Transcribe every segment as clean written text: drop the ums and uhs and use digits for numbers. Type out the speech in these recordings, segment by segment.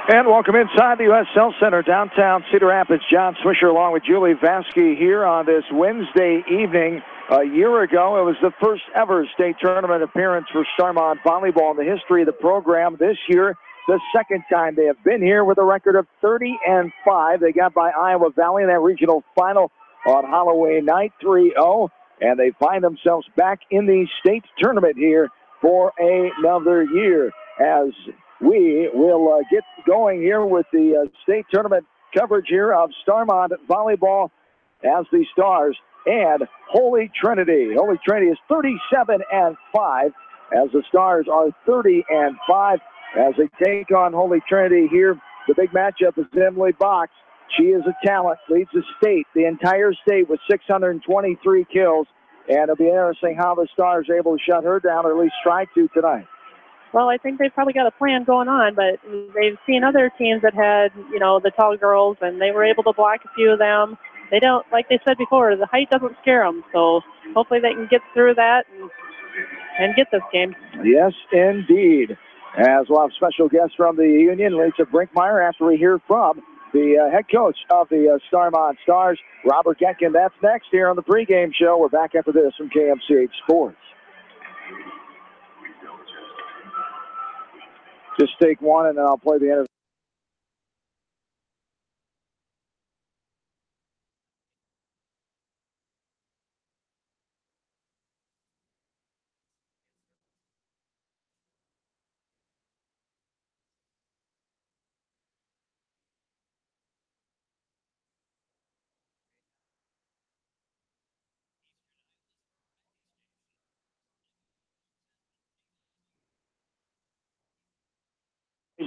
And welcome inside the U.S. Health Center, downtown Cedar Rapids. John Swisher along with Julie Vasky here on this Wednesday evening. A year ago, it was the first ever state tournament appearance for Starmont volleyball in the history of the program. This year, the second time they have been here with a record of 30-5. They got by Iowa Valley in that regional final on Halloween night, 3-0. And they find themselves back in the state tournament here for another year as we will get going here with the state tournament coverage here of Starmont volleyball as the Stars and Holy Trinity. Holy Trinity is 37-5 as the Stars are 30-5 as they take on Holy Trinity here. The big matchup is Emily Box. She is a talent, leads the state, the entire state with 623 kills. And it'll be interesting how the Stars are able to shut her down or at least try to tonight. Well, I think they've probably got a plan going on, but they've seen other teams that had, the tall girls, and they were able to block a few of them. They don't, like they said before, the height doesn't scare them. So hopefully they can get through that and get this game. Yes, indeed. As we'll have special guests from the Union, Lisa Brinkmeyer, after we hear from the head coach of the Starmont Stars, Robert Getkin. That's next here on the pregame show. We're back after this from KMCH Sports. Just take one, and then I'll play the end of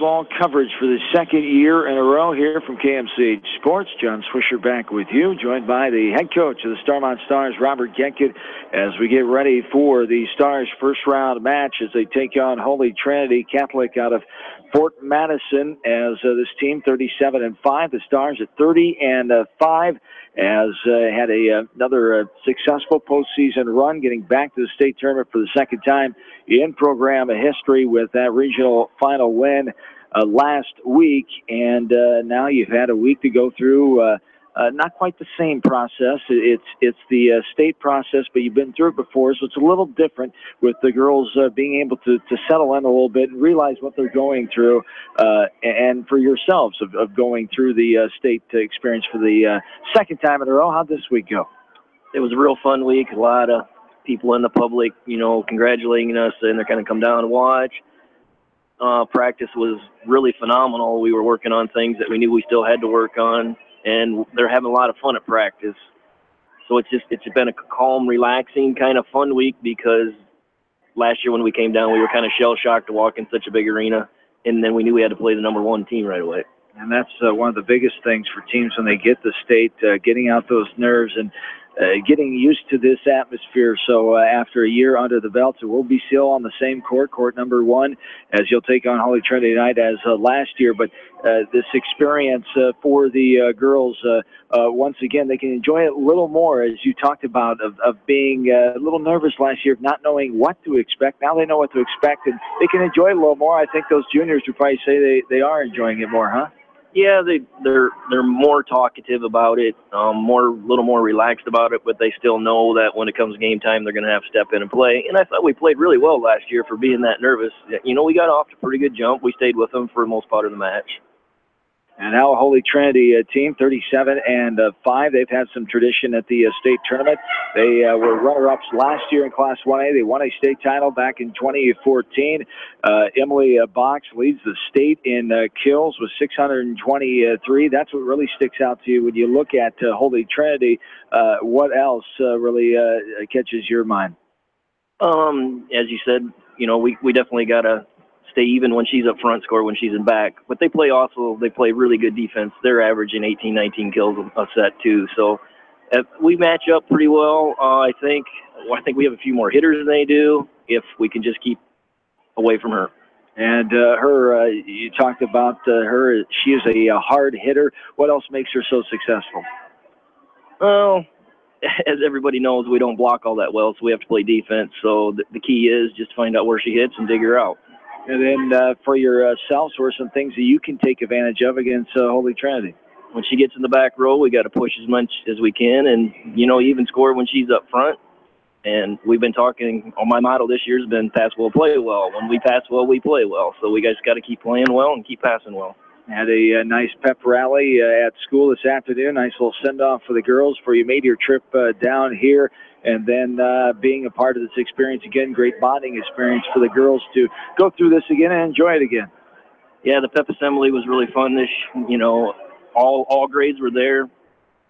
ball coverage for the second year in a row here from KMCH Sports. John Swisher back with you, joined by the head coach of the Starmont Stars, Robert Getkin, as we get ready for the Stars' first round match as they take on Holy Trinity Catholic out of Fort Madison. As this team 37-5, the Stars at 30-5, as had another successful postseason run, getting back to the state tournament for the second time in program history with that regional final win last week. And now you've had a week to go through not quite the same process. It's the state process, but you've been through it before, so it's a little different with the girls being able to settle in a little bit and realize what they're going through, and for yourselves of going through the state experience for the second time in a row. How'd this week go? It was a real fun week. A lot of people in the public, congratulating us, and they're kind of come down and watch. Practice was really phenomenal. We were working on things that we knew we still had to work on, and they're having a lot of fun at practice. So it's been a calm, relaxing kind of fun week, because last year when we came down, we were kind of shell-shocked to walk in such a big arena, and then we knew we had to play the number one team right away. And that's one of the biggest things for teams when they get the state, getting out those nerves and getting used to this atmosphere. So after a year under the belt, it will be still on the same court number one, as you'll take on Holy Trinity tonight as last year. But this experience for the girls, once again, they can enjoy it a little more, as you talked about, of being a little nervous last year, of not knowing what to expect. Now they know what to expect, and they can enjoy it a little more. I think those juniors would probably say they are enjoying it more, huh? Yeah, they're more talkative about it, a little more relaxed about it, but they still know that when it comes game time, they're going to have to step in and play. And I thought we played really well last year for being that nervous. We got off to a pretty good jump. We stayed with them for the most part of the match. And now Holy Trinity team, 37-5. They've had some tradition at the state tournament. They were runner-ups last year in Class 1A. They won a state title back in 2014. Emily Box leads the state in kills with 623. That's what really sticks out to you when you look at Holy Trinity. What else really catches your mind? As you said, we definitely got to stay even when she's up front, score when she's in back. But they play really good defense. They're averaging 18, 19 kills a set too. So we match up pretty well. I think we have a few more hitters than they do if we can just keep away from her. And you talked about her. She is a hard hitter. What else makes her so successful? Well, as everybody knows, we don't block all that well, so we have to play defense. So the key is just find out where she hits and dig her out. And then for yourselves, what are some things that you can take advantage of against Holy Trinity? When she gets in the back row, we got to push as much as we can, and even score when she's up front. And we've been talking. My motto this year has been pass well, play well. When we pass well, we play well. So we guys got to keep playing well and keep passing well. Had a nice pep rally at school this afternoon. Nice little send-off for the girls for you made your trip down here. And then being a part of this experience again, great bonding experience for the girls to go through this again and enjoy it again. Yeah, the pep assembly was really fun. All grades were there,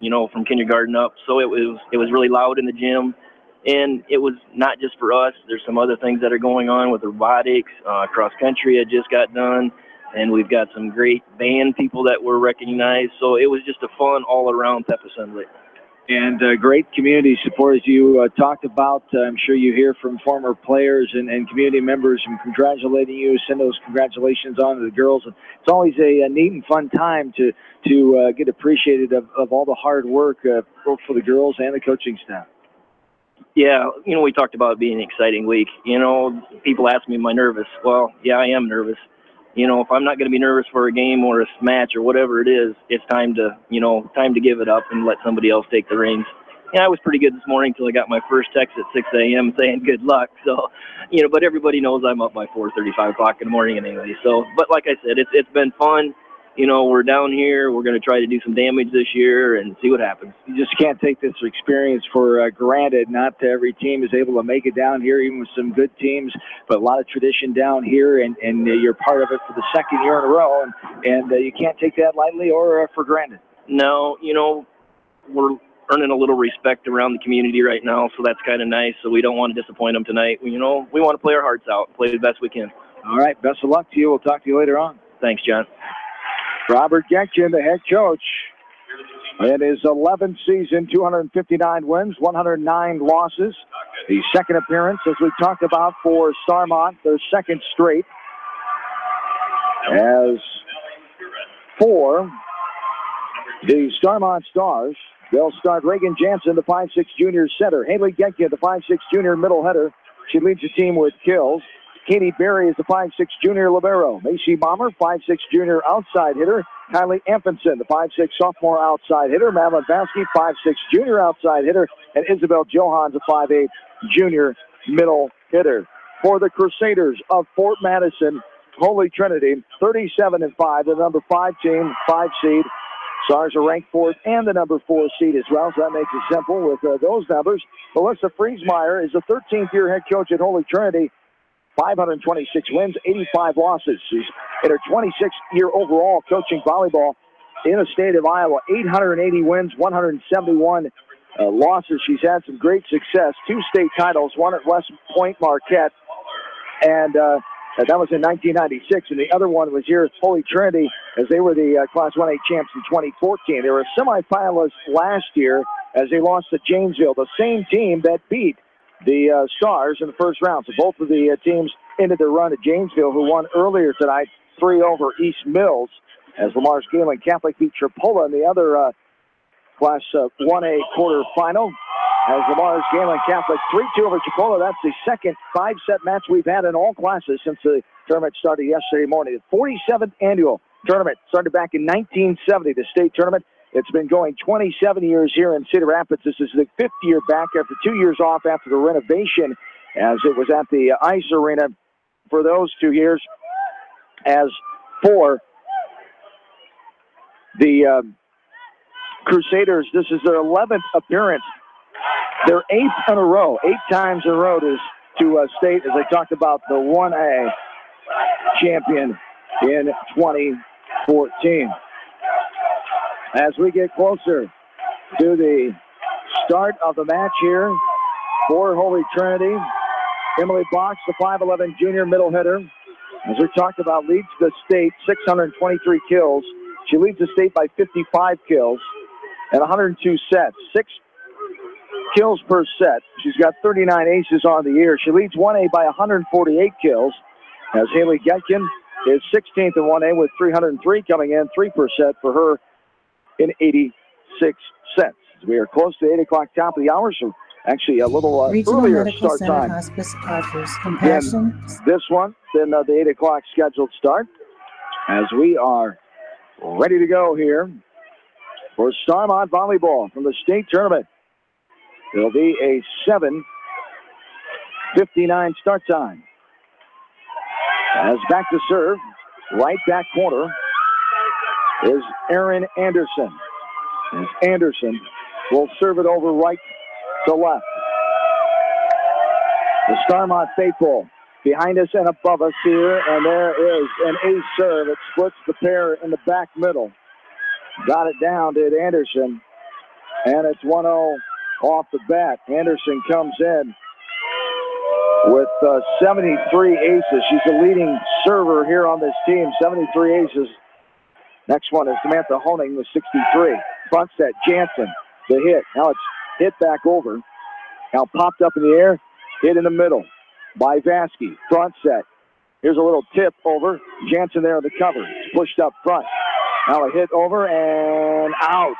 from kindergarten up. So it was really loud in the gym. And it was not just for us. There's some other things that are going on with robotics. Cross country had just got done. And we've got some great band people that were recognized. So it was just a fun all-around pep assembly. And great community support, as you talked about. I'm sure you hear from former players and community members and congratulating you. Send those congratulations on to the girls. And it's always a neat and fun time to get appreciated of all the hard work, both for the girls and the coaching staff. Yeah, we talked about it being an exciting week. People ask me, am I nervous? Well, yeah, I am nervous. If I'm not going to be nervous for a game or a match or whatever it is, it's time to give it up and let somebody else take the reins. Yeah, I was pretty good this morning until I got my first text at 6 a.m. saying good luck. So, but everybody knows I'm up by 4:30, 5 o'clock in the morning anyway. So, but like I said, it's been fun. We're down here. We're going to try to do some damage this year and see what happens. You just can't take this experience for granted. Not every team is able to make it down here, even with some good teams, but a lot of tradition down here, and you're part of it for the second year in a row, and you can't take that lightly or for granted. No, we're earning a little respect around the community right now, so that's kind of nice. So we don't want to disappoint them tonight. We want to play our hearts out, play the best we can. All right, best of luck to you. We'll talk to you later on. Thanks, John. Robert Getkin, the head coach, in his 11th season, 259 wins, 109 losses. The second appearance, as we talked about, for Starmont, their second straight. As for the Starmont Stars, they'll start Reagan Jansen, the 5'6 junior center. Haley Getkin, the 5'6 junior middle header. She leads the team with kills. Katie Berry is the 5'6 junior libero. Macy Bomber, 5'6 junior outside hitter. Kylie Amfinson, the 5'6 sophomore outside hitter. Madeline Vasky, 5'6 junior outside hitter. And Isabel Johans, a 5'8 junior middle hitter. For the Crusaders of Fort Madison, Holy Trinity, 37-5, the number 5 team, 5 seed. Stars are ranked 4th and the number 4 seed as well, so that makes it simple with those numbers. Melissa Friesmeyer is the 13th year head coach at Holy Trinity. 526 wins, 85 losses. She's in her 26th year overall coaching volleyball in the state of Iowa. 880 wins, 171 losses. She's had some great success. 2 state titles, one at West Point Marquette, and that was in 1996. And the other one was here at Holy Trinity, as they were the Class 1A champs in 2014. They were semifinalists last year as they lost to Janesville, the same team that beat the Stars in the first round. So both of the teams ended their run at Janesville, who won earlier tonight 3 over East Mills, as Lamar's Galen Catholic beat Tripola in the other Class 1A quarterfinal. As Lamar's Galen Catholic 3-2 over Tripola. That's the second 5-set match we've had in all classes since the tournament started yesterday morning. The 47th annual tournament started back in 1970, the state tournament. It's been going 27 years here in Cedar Rapids. This is the 5th year back after 2 years off after the renovation, as it was at the ice arena for those 2 years. As for the Crusaders, this is their 11th appearance. Their 8th in a row, 8 times in a row to state, as I talked about, the 1A champion in 2014. As we get closer to the start of the match here for Holy Trinity, Emily Box, the 5'11 junior middle hitter, as we talked about, leads the state 623 kills. She leads the state by 55 kills and 102 sets, 6 kills per set. She's got 39 aces on the year. She leads 1A by 148 kills, as Haley Getkin is 16th in 1A with 303 coming in, 3 per set for her in 86 sets. We are close to 8 o'clock, top of the hour, so Actually, a little Regional earlier Medical start Center time Hospice offers compassion. this one than the 8 o'clock scheduled start. As we are ready to go here for Starmont volleyball from the state tournament. It'll be a 7:59 start time. As back to serve, right back corner is Aaron Anderson. As Anderson will serve it over right to left. The Starmont faithful behind us and above us here, and there is an ace serve. It splits the pair in the back middle. Got it down to Anderson, and it's 1-0 off the bat. Anderson comes in with 73 aces. She's the leading server here on this team, 73 aces. Next one is Samantha Honing with 63. Front set, Jansen, the hit. Now it's hit back over. Now popped up in the air, hit in the middle by Vasky. Front set. Here's a little tip over. Jansen there on the cover. It's pushed up front. Now a hit over and out.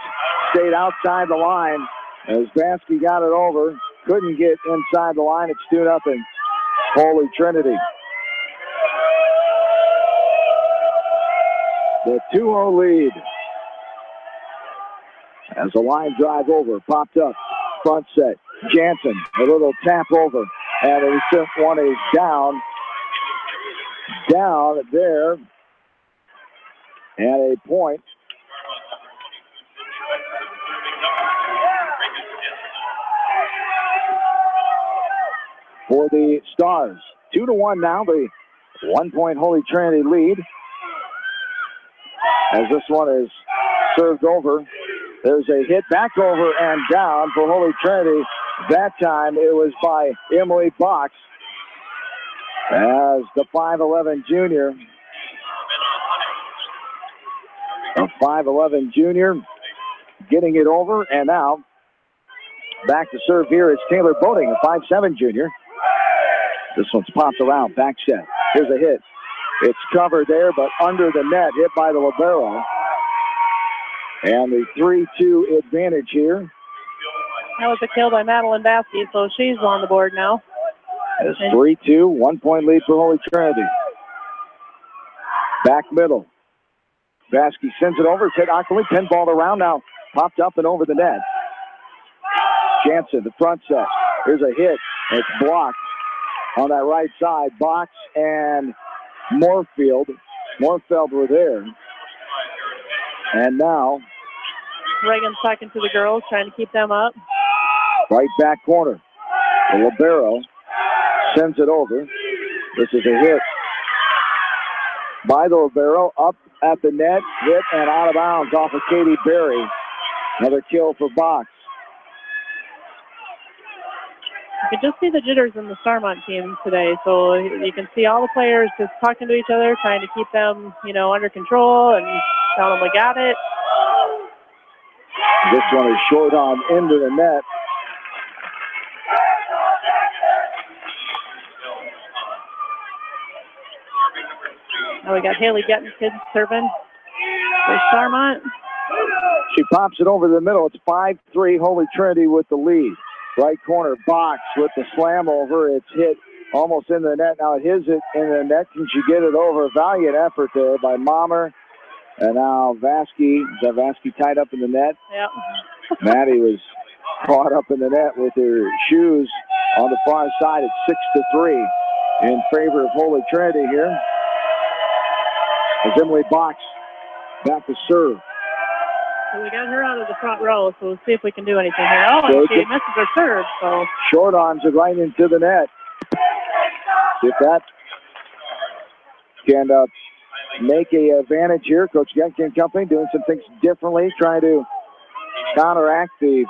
Stayed outside the line as Vasky got it over. Couldn't get inside the line. It's 2-0. Holy Trinity. The 2-0 lead. As the line drive over, popped up. Front set. Jansen, a little tap over. And the recent one is down. Down there. And a point. For the Stars. 2-1 now. The 1-point Holy Trinity lead. As this one is served over. There's a hit back over and down for Holy Trinity. That time it was by Emily Box. As the 5'11 junior. A 5'11 junior getting it over. And now back to serve here is Taylor Boating, a 5'7 junior. This one's popped around. Back set. Here's a hit. It's covered there, but under the net, hit by the libero. And the 3-2 advantage here. That was a kill by Madeline Vasky, so she's on the board now. It's 3-2, 1-point lead for Holy Trinity. Back middle. Vasky sends it over. It's hit awkwardly. Pinballed around now. Popped up and over the net. Jansen, the front set. Here's a hit. It's blocked on that right side. Box and Moorfield were there. And now Reagan's talking to the girls, trying to keep them up. Right back corner. The libero sends it over. This is a hit by the libero. Up at the net. Hit and out of bounds off of Katie Berry. Another kill for Box. You can just see the jitters in the Starmont team today. So you can see all the players just talking to each other, trying to keep them, under control and tell them we got it. This one is short on into the net. Now we got Haley Gettin kids serving for Starmont. She pops it over the middle. It's 5-3 Holy Trinity with the lead. Right corner, Box with the slam over. It's hit almost in the net. Now it hits it in the net. Can she get it over? Valiant effort there by Mommer. And now Vasky. Is that Vasky tied up in the net? Yep. Maddie was caught up in the net with her shoes on the far side. It's 6-3 in favor of Holy Trinity here. As Emily Box back to serve. So we got her out of the front row, so we'll see if we can do anything here. Oh, and she misses her serve, so. Short arms are right into the net. See if that can make a advantage here. Coach Genkin and company doing some things differently, trying to counteract the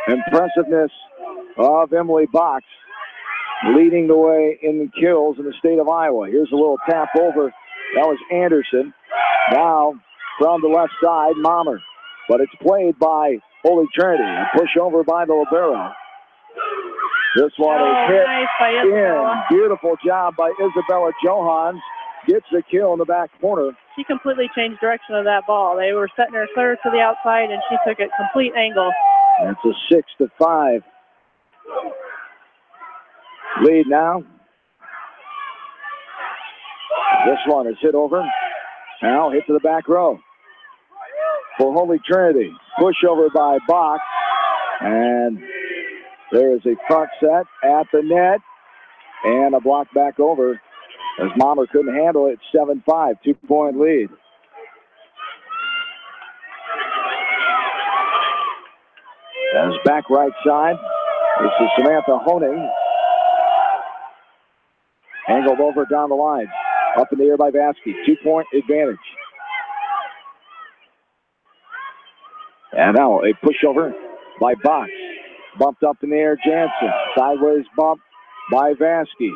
impressiveness of Emily Box, leading the way in the kills in the state of Iowa. Here's a little tap over. That was Anderson. Now from the left side, Mommer. But it's played by Holy Trinity. A push over by the libero. This one is hit nice by Isabella. in. Beautiful job by Isabella Johans. Gets the kill in the back corner. She completely changed direction of that ball. They were setting her clear to the outside, and she took it complete angle. That's a 6-5 lead now. This one is hit over. Now hit to the back row for Holy Trinity. Pushover by Bach. And there is a front set at the net. And a block back over as Mommer couldn't handle it. 7-5, 2-point lead. As back right side, this is Samantha Honing. Angled over down the line. Up in the air by Vasky. 2-point advantage. And now a pushover by Box. Bumped up in the air, Jansen. Sideways bump by Vasky.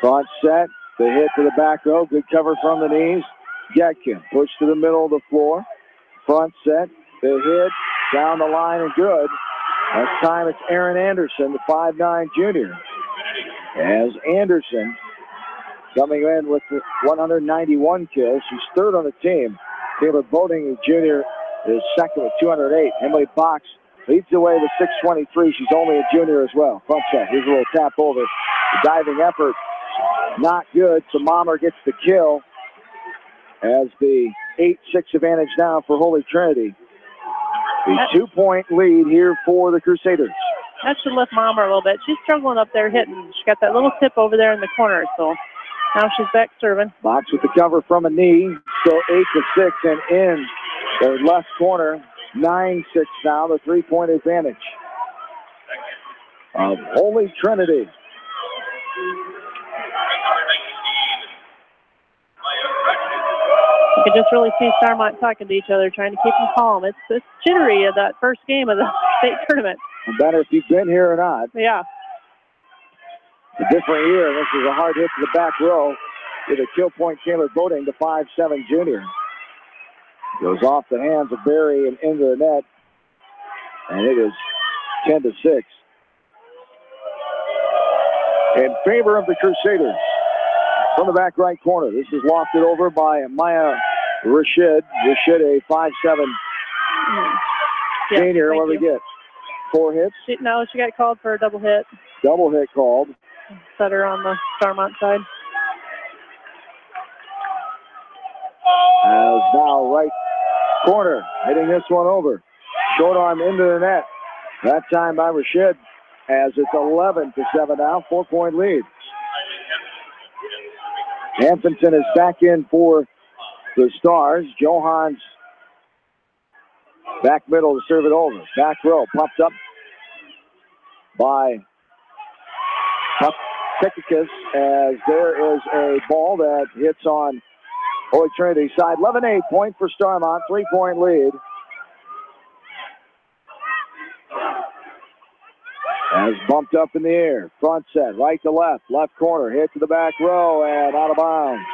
Front set. The hit to the back row. Good cover from the knees. Getkin pushed to the middle of the floor. Front set. The hit down the line and good. This time it's Aaron Anderson, the 5'9" junior. As Anderson coming in with 191 kills. She's third on the team. Taylor Boating, the junior, is second with 208. Emily Box leads the way with 623. She's only a junior as well. Front set. Here's a little tap over. The diving effort, not good. So Mommer gets the kill as the 8-6 advantage now for Holy Trinity. The 2-point lead here for the Crusaders. That should lift Mommer a little bit. She's struggling up there hitting. She got that little tip over there in the corner, so now she's back serving. Box with the cover from a knee. So 8-6 and in the left corner. 9-6 now, the 3-point advantage of Holy Trinity. You can just really see Starmont talking to each other, trying to keep them calm. It's jittery of that first game of the state tournament. No matter if you've been here or not. Yeah. A different year. This is a hard hit to the back row with a kill point. Taylor Boating, the 5'7" junior. Goes off the hands of Barry and into the net. And it is 10-6. In favor of the Crusaders. From the back right corner. This is lofted over by Maya Rashid. Rashid, a 5'7" senior. What do we get? 4 hits? No, she got called for a double hit. Double hit called. Set her on the Starmont side. As now right corner, hitting this one over. Short arm into the net. That time by Rashid, as it's 11-7 now, 4-point lead. Hanfenson is back in for the Stars. Johans back middle to serve it over. Back row, popped up by Tekakis, as there is a ball that hits on Holy Trinity side. 11-8, point for Starmont, 3-point lead. As bumped up in the air, front set, right to left, left corner, hit to the back row, and out of bounds.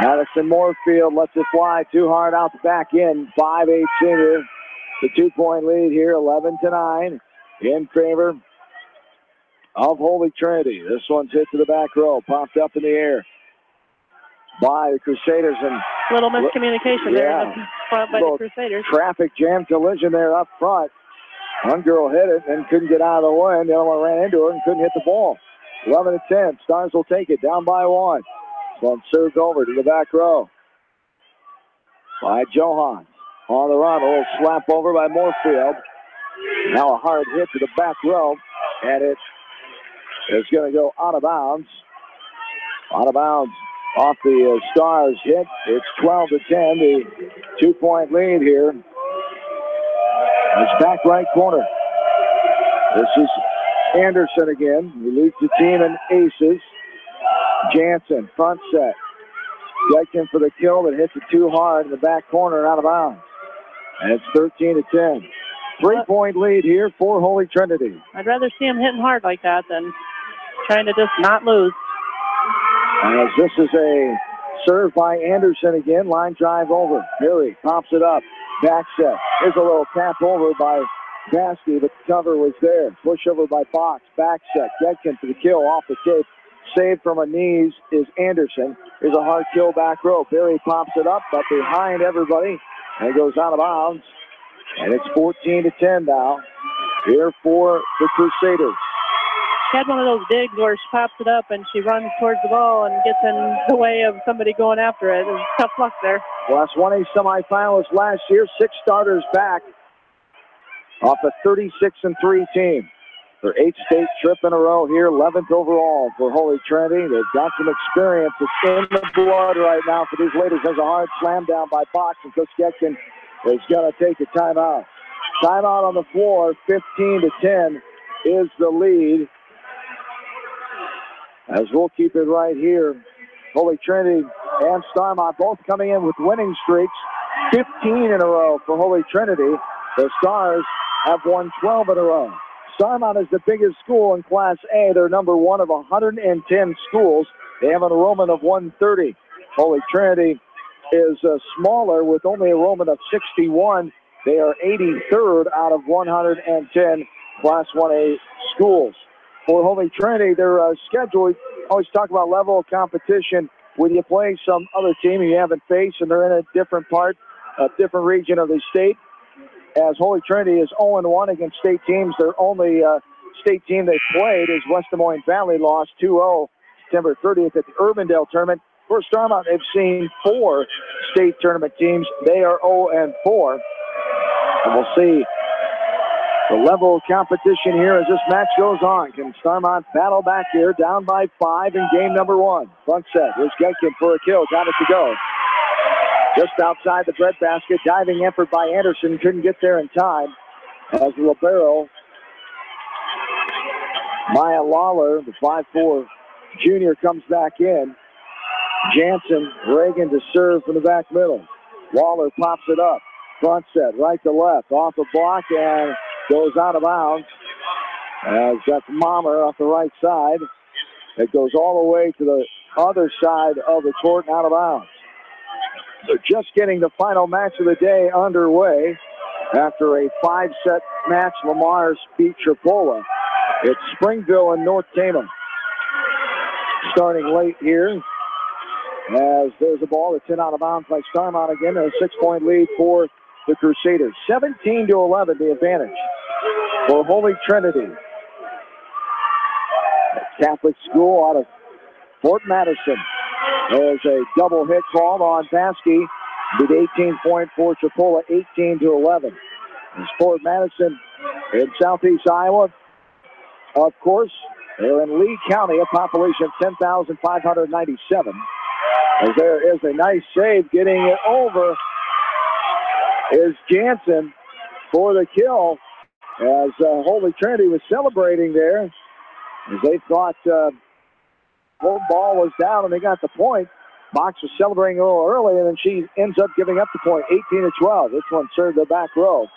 Madison Moorfield lets it fly too hard out the back end. 5'8" senior, the 2-point lead here, 11-9, in favor of Holy Trinity. This one's hit to the back row, popped up in the air by the Crusaders. And little miscommunication there in the front by the Crusaders. Traffic jam collision there up front. One girl hit it and couldn't get out of the way, and the other one ran into her and couldn't hit the ball. 11-10. Stars will take it, down by 1. One served over to the back row by Johan. On the run, a little slap over by Moorfield. Now a hard hit to the back row, and it is going to go out of bounds. Out of bounds off the Stars hit. It's 12-10, the 2-point lead here. It's back right corner. This is Anderson again. He leads the team in aces. Jansen, front set. Getkin for the kill, but hits it too hard in the back corner and out of bounds. And it's 13-10. 3-point lead here for Holy Trinity. I'd rather see him hitting hard like that than trying to just not lose. As this is a serve by Anderson again. Line drive over. Murray pops it up. Back set. Here's a little tap over by Vasky, but the cover was there. Push over by Fox. Back set. Getkin for the kill off the tape. Saved from her knees is Anderson. Here's a hard kill back row. Barry pops it up, but behind everybody. And it goes out of bounds. And it's 14-10 now. here for the Crusaders. She had one of those digs where she pops it up and she runs towards the ball and gets in the way of somebody going after it. It was tough luck there. Class 1A semifinalists last year, 6 starters back off a 36-3 team. Their 8th state trip in a row here, 11th overall for Holy Trinity. They've got some experience. It's in the blood right now for these ladies. There's a hard slam down by Box, and Coach Getkin is going to take a timeout. Timeout on the floor, 15-10 is the lead. As we'll keep it right here. Holy Trinity and Starmont both coming in with winning streaks. 15 in a row for Holy Trinity. The Stars have won 12 in a row. Starmont is the biggest school in Class A. They're number 1 of 110 schools. They have an enrollment of 130. Holy Trinity is smaller with only an enrollment of 61. They are 83rd out of 110 Class 1A schools. For Holy Trinity, their schedule, we always talk about level of competition. When you play some other team you haven't faced and they're in a different part, a different region of the state, as Holy Trinity is 0-1 against state teams. Their only state team they played is West Des Moines Valley, lost 2-0 September 30th at the Urbandale tournament. For Starmont, they've seen 4 state tournament teams. They are 0-4. And we'll see the level of competition here as this match goes on. Can Starmont battle back here, down by 5 in game number 1? Front set. Here's Getkin for a kill. Got it to go. Just outside the breadbasket. Diving effort by Anderson. Couldn't get there in time. As the libero, Maya Lawler, the 5'4 junior, comes back in. Jansen, Reagan to serve from the back middle. Lawler pops it up. Front set, right to left. Off the block and goes out of bounds. As that's Mommer off the right side. It goes all the way to the other side of the court and out of bounds. They're just getting the final match of the day underway. After a 5-set match, Lamar's beat Tripola. It's Springville and North Tama. Starting late here. As there's a ball that's in out of bounds by Starmont again. A 6-point lead for the Crusaders. 17-11, the advantage for Holy Trinity. A Catholic school out of Fort Madison. There's a double hit called on Vasky. With 18-point for Tripola, 18-11. It's Fort Madison in southeast Iowa. Of course, they're in Lee County, a population of 10,597. As there is a nice save, getting it over is Jansen for the kill. As Holy Trinity was celebrating there, as they thought one ball was down and they got the point. Box was celebrating a little early, and then she ends up giving up the point, 18-12. This one served the back row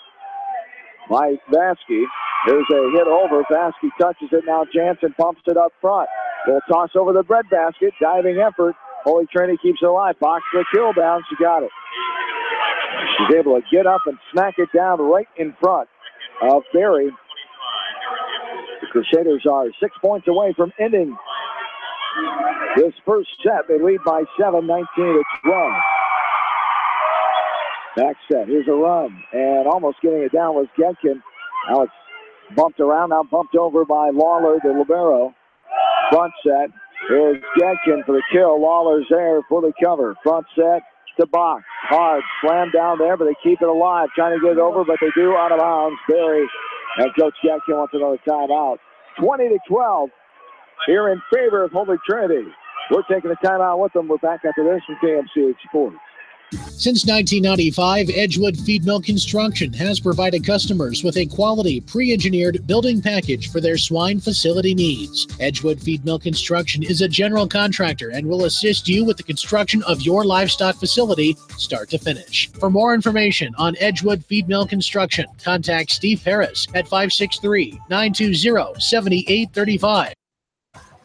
by Vasky. There's a hit over. Vasky touches it. Now Jansen pumps it up front. Will toss over the breadbasket. Diving effort. Holy Trinity keeps it alive. Box the kill down. She got it. She's able to get up and smack it down right in front of Berry. The Crusaders are 6 points away from ending this first set. They lead by 7, 19-12. Back set. Here's a run. And almost getting it down was Getkin. Now it's bumped around. Now bumped over by Lawler, the libero. Front set. Here's Getkin for the kill. Lawler's there for the cover. Front set to Box. Hard. Slam down there, but they keep it alive. Trying to get it over, but they do out of bounds. Berry and Coach Getkin wants another timeout. 20-12 here in favor of Holy Trinity. We're taking a timeout with them. We're back after this from KMCH Sports. Since 1995, Edgewood Feed Mill Construction has provided customers with a quality, pre-engineered building package for their swine facility needs. Edgewood Feed Mill Construction is a general contractor and will assist you with the construction of your livestock facility, start to finish. For more information on Edgewood Feed Mill Construction, contact Steve Harris at 563-920-7835.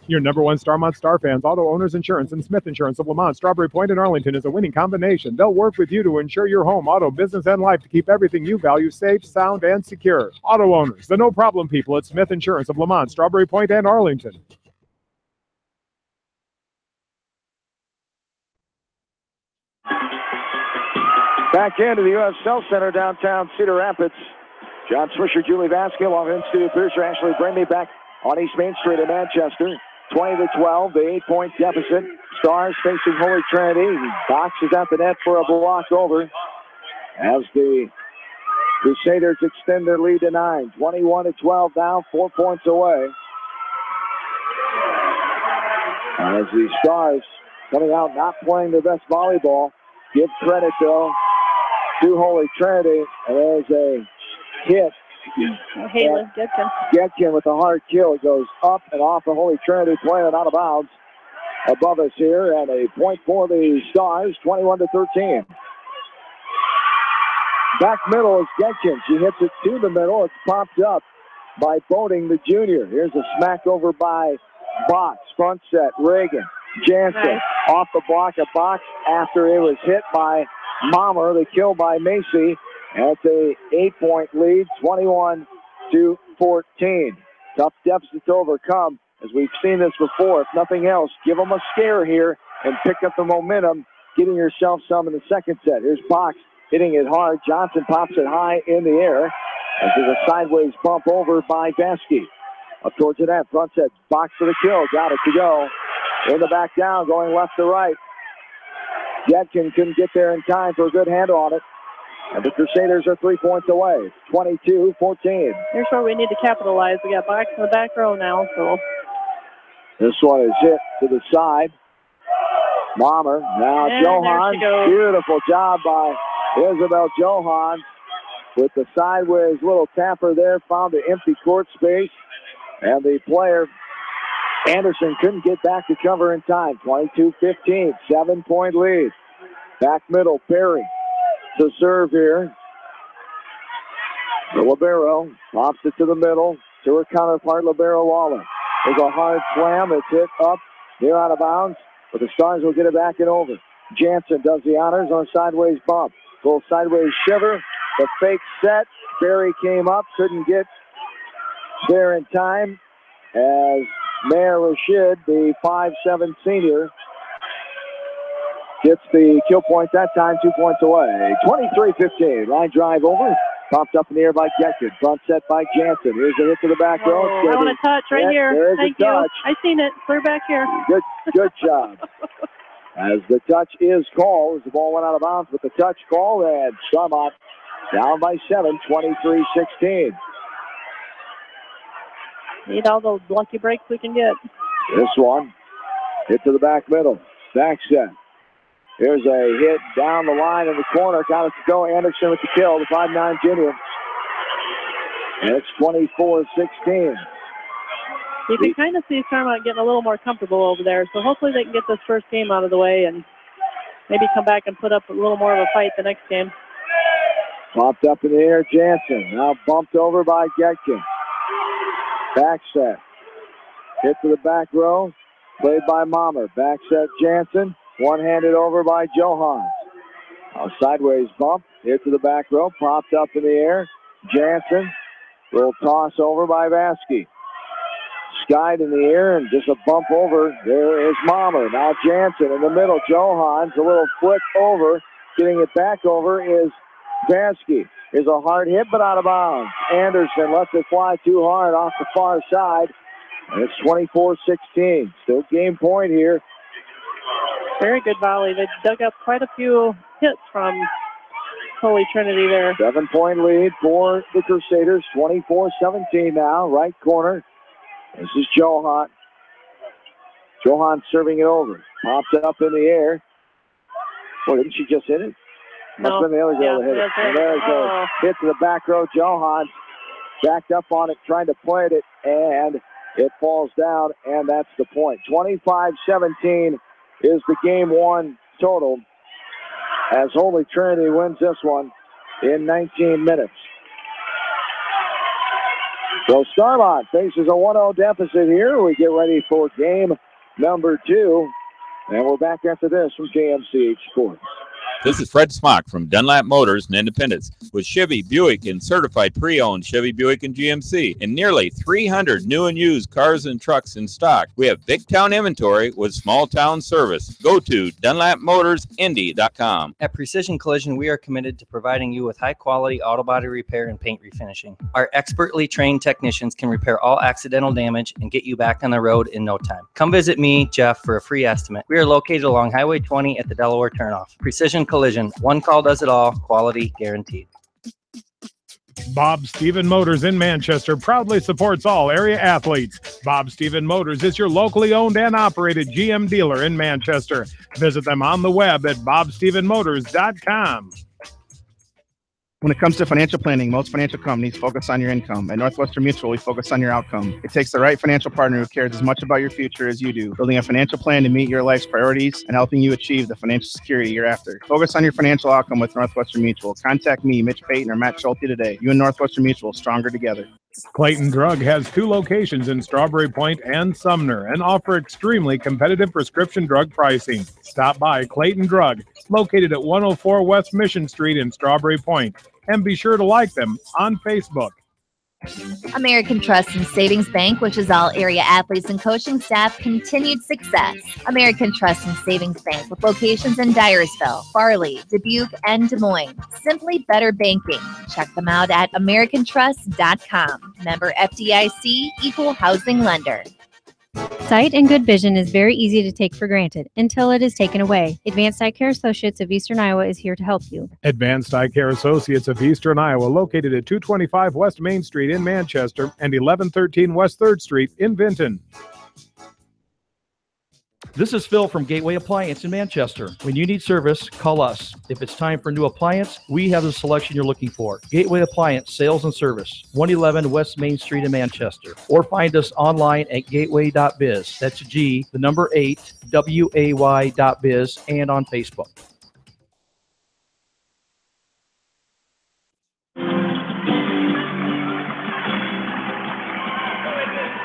Your number one Starmont Star fans, Auto Owners Insurance and Smith Insurance of Lamont, Strawberry Point, and Arlington is a winning combination. They'll work with you to insure your home, auto, business, and life to keep everything you value safe, sound, and secure. Auto Owners, the no-problem people at Smith Insurance of Lamont, Strawberry Point, and Arlington. Back into the U.S. Health Center downtown Cedar Rapids. John Swisher, Julie Vasquez, along with studio producer Ashley Brindley back on East Main Street in Manchester. 20-12, the 8-point deficit. Stars facing Holy Trinity. Boxes at the net for a block over as the Crusaders extend their lead to 9. 21-12 now, 4 points away. As the Stars coming out not playing their best volleyball. Give credit, though, to Holy Trinity. And there's a hit. Haley Getkin with a hard kill. It goes up and off the Holy Trinity player and out of bounds above us here. And a point for the Stars, 21-13. Back middle is Getkin. She hits it to the middle. It's popped up by Boating, the junior. Here's a smack over by Box. Front set, Reagan. Jansen off the block of Box after it was hit by Mommer. The kill by Macy. And it's a 8-point lead, 21-14. Tough deficit to overcome, as we've seen this before. If nothing else, give them a scare here and pick up the momentum, getting yourself some in the second set. Here's Box hitting it hard. Johnson pops it high in the air as there's a sideways bump over by Vasky. Up towards the net, front set, Box for the kill, got it to go. In the back down, going left to right. Getkin couldn't get there in time for a good handle on it. And the Crusaders are 3 points away, 22-14. Here's where we need to capitalize. We got Box in the back row now, so. This one is hit to the side. Mommer, now And Johan. Beautiful job by Isabel Johan with the sideways little tapper there. Found the empty court space. And the player, Anderson, couldn't get back to cover in time. 22-15, 7-point lead. Back middle, Perry. To serve here. The Libero pops it to the middle to her counterpart, Libero Waller. There's a hard slam. It's hit up near out of bounds, but the Stars will get it back and over. Jansen does the honors on a sideways bump. Little sideways shiver. The fake set. Barry came up, couldn't get there in time as Mayor Rashid, the 5'7" senior, gets the kill point that time, 2 points away. 23-15. Line drive over. Popped up in the air by Getkin. Front set by Jansen. Here's a hit to the back row. I want to touch right here. Thank you. I seen it. Clear back here. Good job. As the touch is called, as the ball went out of bounds with the touch call, and Starmont down by 7, 23-16. Need all those lucky breaks we can get. This one, hit to the back middle. Back set. Here's a hit down the line in the corner. Got it to go. Anderson with the kill, the 5'9" junior. And it's 24-16. You can kind of see Starmont getting a little more comfortable over there. So hopefully they can get this first game out of the way and maybe come back and put up a little more of a fight the next game. Popped up in the air, Jansen. Now bumped over by Getkin. Back set. Hit to the back row. Played by Mommer. Back set, Jansen. One-handed over by Johan. A sideways bump. Hit to the back row. Popped up in the air. Jansen. Little toss over by Vasky. Skied in the air and just a bump over. There is Mommer. Now Jansen in the middle. Johan's a little flick over. Getting it back over is Vasky. Is a hard hit, but out of bounds. Anderson lets it fly too hard off the far side. And it's 24-16. Still game point here. Very good volley. They dug up quite a few hits from Holy Trinity there. 7-point lead for the Crusaders. 24-17 now. Right corner. This is Johan. Johan serving it over. Pops it up in the air. Boy, didn't she just hit it? Must have been the other girl that hit it. And there's a hit to the back row. Johan backed up on it, trying to play it, and it falls down, and that's the point. 25-17 is the game one total as Holy Trinity wins this one in 19 minutes. So Starmont faces a 1-0 deficit here. We get ready for game number 2. And we're back after this from KMCH Sports. This is Fred Smock from Dunlap Motors and Independence with Chevy, Buick, and certified pre-owned Chevy, Buick, and GMC, and nearly 300 new and used cars and trucks in stock. We have big town inventory with small town service. Go to DunlapMotorsIndy.com. At Precision Collision, we are committed to providing you with high-quality auto body repair and paint refinishing. Our expertly trained technicians can repair all accidental damage and get you back on the road in no time. Come visit me, Jeff, for a free estimate. We are located along Highway 20 at the Delaware turnoff. Precision Collision. One call does it all. Quality guaranteed. Bob Stephen Motors in Manchester proudly supports all area athletes. Bob Stephen Motors is your locally owned and operated GM dealer in Manchester. Visit them on the web at bobstephenmotors.com. When it comes to financial planning, most financial companies focus on your income. At Northwestern Mutual, we focus on your outcome. It takes the right financial partner who cares as much about your future as you do, building a financial plan to meet your life's priorities and helping you achieve the financial security you're after. Focus on your financial outcome with Northwestern Mutual. Contact me, Mitch Payton, or Matt Schulte today. You and Northwestern Mutual, stronger together. Clayton Drug has 2 locations in Strawberry Point and Sumner and offer extremely competitive prescription drug pricing. Stop by Clayton Drug, located at 104 West Mission Street in Strawberry Point, and be sure to like them on Facebook. American Trust and Savings Bank wishes all area athletes and coaching staff continued success. American Trust and Savings Bank with locations in Dyersville, Farley, Dubuque, and Des Moines. Simply better banking. Check them out at americantrust.com. Member FDIC, equal housing lender. Sight and good vision is very easy to take for granted until it is taken away. Advanced Eye Care Associates of Eastern Iowa is here to help you. Advanced Eye Care Associates of Eastern Iowa, located at 225 West Main Street in Manchester and 1113 West 3rd Street in Vinton. This is Phil from Gateway Appliance in Manchester. When you need service, call us. If it's time for a new appliance, we have the selection you're looking for. Gateway Appliance Sales and Service, 111 West Main Street in Manchester. Or find us online at gateway.biz. That's G, the number 8, WAY.biz, and on Facebook.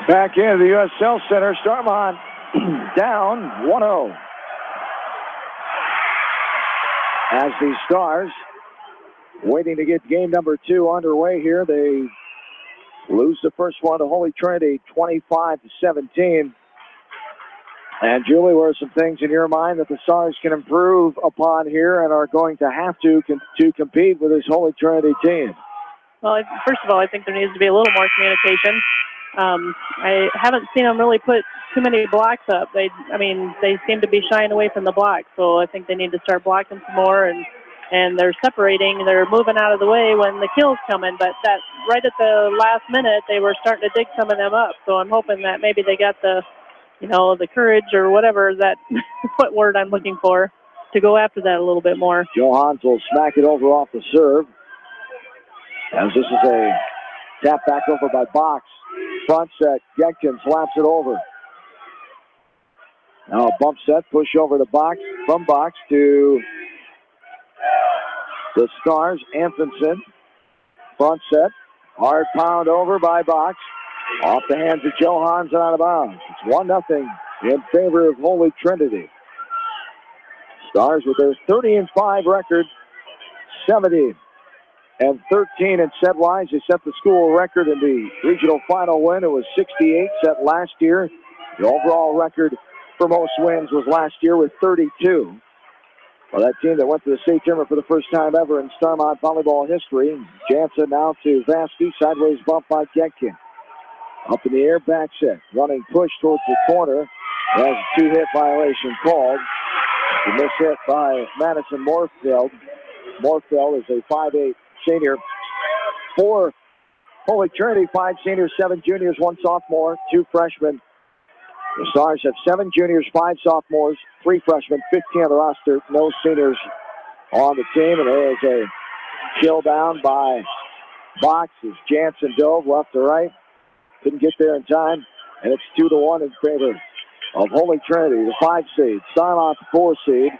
Back into the U.S. Health Center, Starmont down 1-0. As the Stars waiting to get game number 2 underway here, they lose the first one to Holy Trinity 25-17. And Julie, what are some things in your mind that the Stars can improve upon here and are going to have to compete with this Holy Trinity team? Well, first of all, I think there needs to be a little more communication. I haven't seen them really put too many blocks up. They seem to be shying away from the block, so I think they need to start blocking some more, and they're separating. They're moving out of the way when the kill's coming, but that right at the last minute, they were starting to dig some of them up. So I'm hoping that maybe they got the courage or whatever that what word I'm looking for to go after that a little bit more. Johans will smack it over off the serve, as this is a tap back over by Box. Front set, Getkin slaps it over. Now a bump set, push over to Box, from Box to the Stars, Anfinson. Front set, hard pound over by Box. Off the hands of Johans and out of bounds. It's 1-0 in favor of Holy Trinity. Stars with their 30-5 record, 70-13 in set-wise. They set the school record in the regional final win. It was 68 set last year. The overall record for most wins was last year with 32. Well, that team that went to the state tournament for the first time ever in Starmont volleyball history. Jansen now to Vasky. Sideways bump by Getkin. Up in the air, back set. Running push towards the corner. There's a 2-hit violation called. The miss hit by Madison Morfeld. Morfeld is a 5'8" senior. 4 Holy Trinity, 5 seniors, 7 juniors, 1 sophomore, 2 freshmen. The Stars have 7 juniors, 5 sophomores, 3 freshmen, 15 on the roster. No seniors on the team. And there is a kill down by Box as Jansen dove left to right. Couldn't get there in time. And it's 2-1 in favor of Holy Trinity, the 5 seed. Starmont, the 4 seed.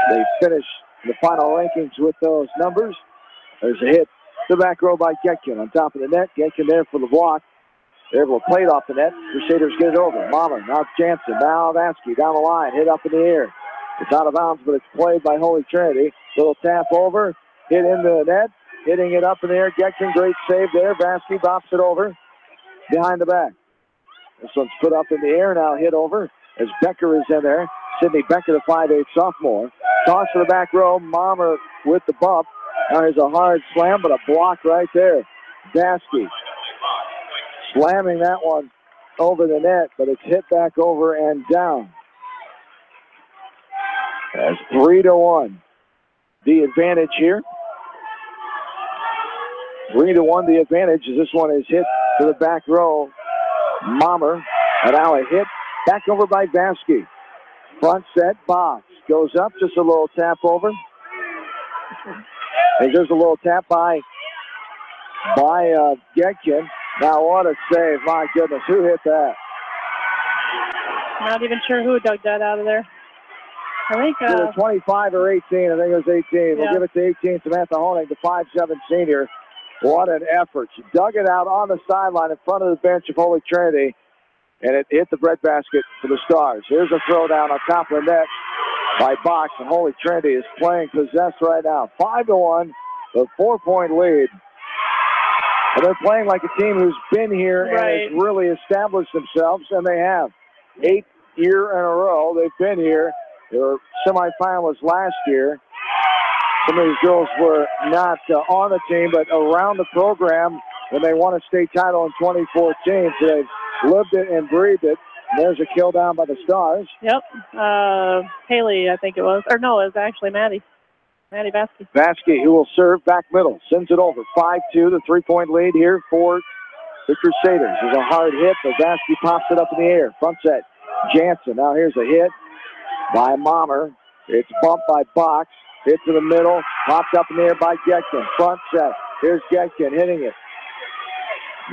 They finish the final rankings with those numbers. There's a hit to the back row by Getkin on top of the net. Getkin there for the block. They're able to play it off the net. Crusaders get it over. Mahler, now Jansen, now Vasky down the line. Hit up in the air. It's out of bounds, but it's played by Holy Trinity. Little tap over, hit into the net, hitting it up in the air. Getkin, great save there. Vasky bops it over behind the back. This one's put up in the air now, hit over as Becker is in there. Sydney Becker, the 5'8" sophomore. Toss to the back row. Mommer with the bump. Now here's a hard slam, but a block right there. Vasky slamming that one over the net, but it's hit back over and down. That's 3-1. The advantage here. 3-1 the advantage as this one is hit to the back row. Mommer, and now a hit back over by Vasky. Front set, box. Goes up, just a little tap over. And there's a little tap by Getkin. Now what a save, my goodness, who hit that? Not even sure who dug that out of there. I think Either 25 or 18. I think it was 18. Yeah. We'll give it to 18, Samantha Honig, the 5'7" senior. What an effort. She dug it out on the sideline in front of the bench of Holy Trinity, and it hit the breadbasket for the Stars. Here's a throwdown on top of the net by Box, and Holy Trinity is playing possessed right now. 5-1, a 4-point lead. And they're playing like a team who's been here and has really established themselves, and they have. 8 years in a row they've been here. They were semifinalists last year. Some of these girls were not on the team, but around the program when they won a state title in 2014. So they've lived it and breathed it. And there's a kill down by the Stars. Yep. Haley, I think it was. Or no, it was actually Maddie. Maddie Vasky. Vasky, who will serve back middle. Sends it over. 5-2, the 3-point lead here for the Crusaders. There's a hard hit, but Vasky pops it up in the air. Front set, Jansen. Now here's a hit by Mommer. It's bumped by Box. Hit to the middle. Popped up in the air by Getkin. Front set. Here's Getkin hitting it.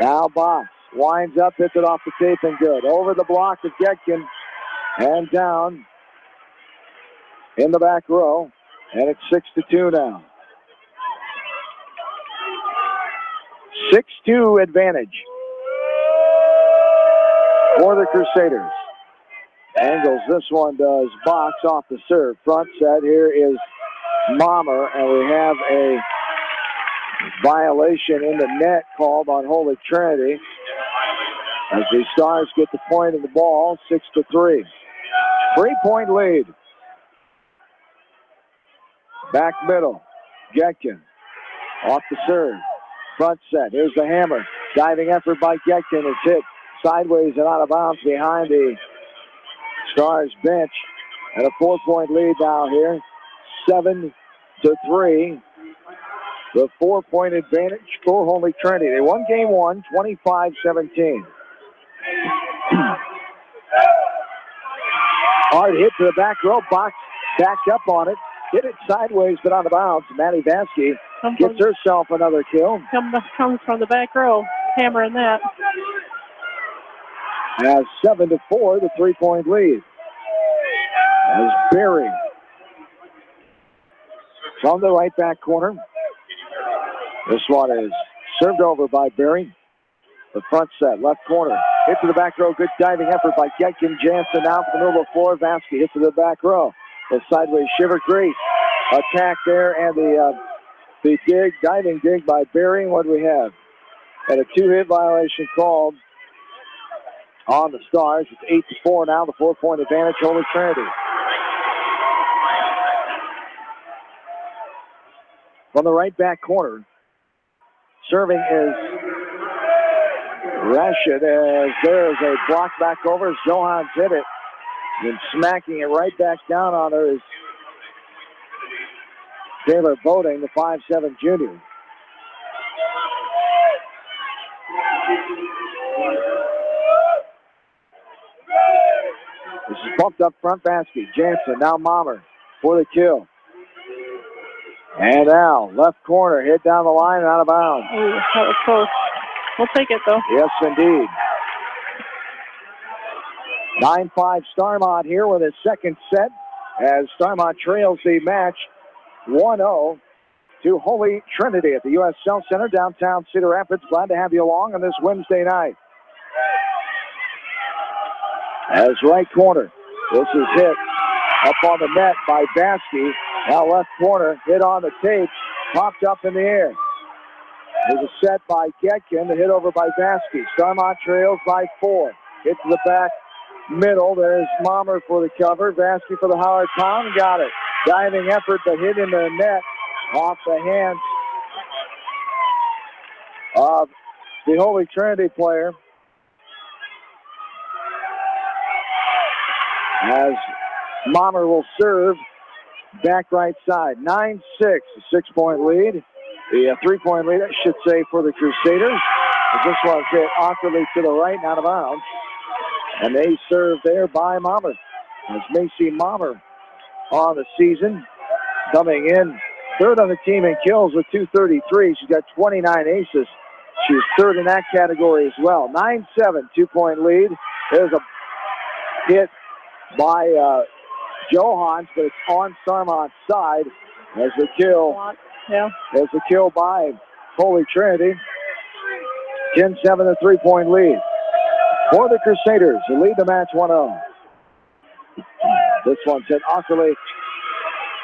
Now Box. Winds up, hits it off the tape and good. Over the block of Getkin and down in the back row. And it's 6-2 now. 6-2 advantage for the Crusaders. Angles this one does. Box off the serve. Front set here is Mommer, and we have a violation in the net called on Holy Trinity as the Stars get the point of the ball. 6-3. 3-point lead. Back middle. Getkin off the serve. Front set. Here's the hammer. Diving effort by Getkin. It's hit sideways and out of bounds behind the Stars bench. And a 4-point lead now here. 7-3. The 4-point advantage for Holy Trinity. They won game one, 25-17. Hard hit to the back row. Box backed up on it. Hit it sideways, but out of bounds. Maddie Vasky gets herself another kill. Comes from the back row, hammering that. Has 7-4, the 3-point lead. As Berry from the right back corner. This one is served over by Berry. The front set, left corner. Hit to the back row. Good diving effort by Getkin. Jansen now from the middle of the floor. Vasky hit to the back row. The sideways shiver crease. Attack there, and the diving dig by Berry. What do we have? And a 2-hit violation called on the Stars. It's 8-4 now. The 4-point advantage, Holy Trinity. From the right back corner, serving is Rashid, as there is a block back over as Johans hit it. And smacking it right back down on her is Taylor Boding, the 5'7" junior. This is bumped up front basket. Jansen, now Mommer for the kill. And now, left corner, hit down the line and out of bounds. Ooh, that was close. We'll take it, though. Yes, indeed. 9-5 Starmont here with his second set as Starmont trails the match 1-0 to Holy Trinity at the U.S. South Center, downtown Cedar Rapids. Glad to have you along on this Wednesday night. As right corner, this is hit Up on the net by Baskey. Now left corner, hit on the tape, popped up in the air. It was set by Getkin, the hit over by Baskey. Starmont trails by 4. Hit to the back middle. There's Mommer for the cover. Baskey for the Howard Pound. Got it. Diving effort, but hit in the net off the hands of the Holy Trinity player. As Mommer will serve back right side. 9-6, a 6-point lead. The 3-point lead, I should say, for the Crusaders. This one's hit awkwardly to the right and out of bounds. And they serve there by Mommer. As Macy Mommer on the season, coming in third on the team in kills with 233. She's got 29 aces. She's third in that category as well. 9-7, 2-point lead. There's a hit by Johans, but it's on Starmont's side as the kill. Yeah. There's the kill by Holy Trinity. 10-7, a 3-point lead. For the Crusaders, who lead the match 1-0. This one's hit awkwardly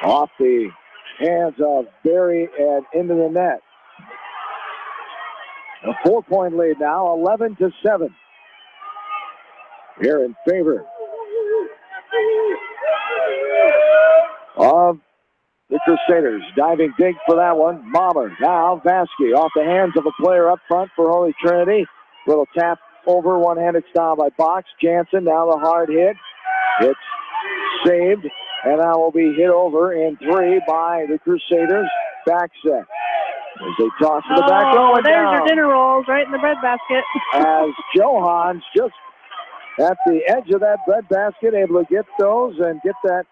off the hands of Berry and into the net. A 4-point lead now, 11-7. Here in favor of the Crusaders. Diving big for that one. Mommer. Now Vasky off the hands of a player up front for Holy Trinity. Little tap over, one-handed style by Box. Jansen, now the hard hit. It's saved, and that will be hit over in 3 by the Crusaders. Back set. As they toss to the back row and there's down. your dinner rolls right in the breadbasket. As Johans just at the edge of that breadbasket, able to get those and get that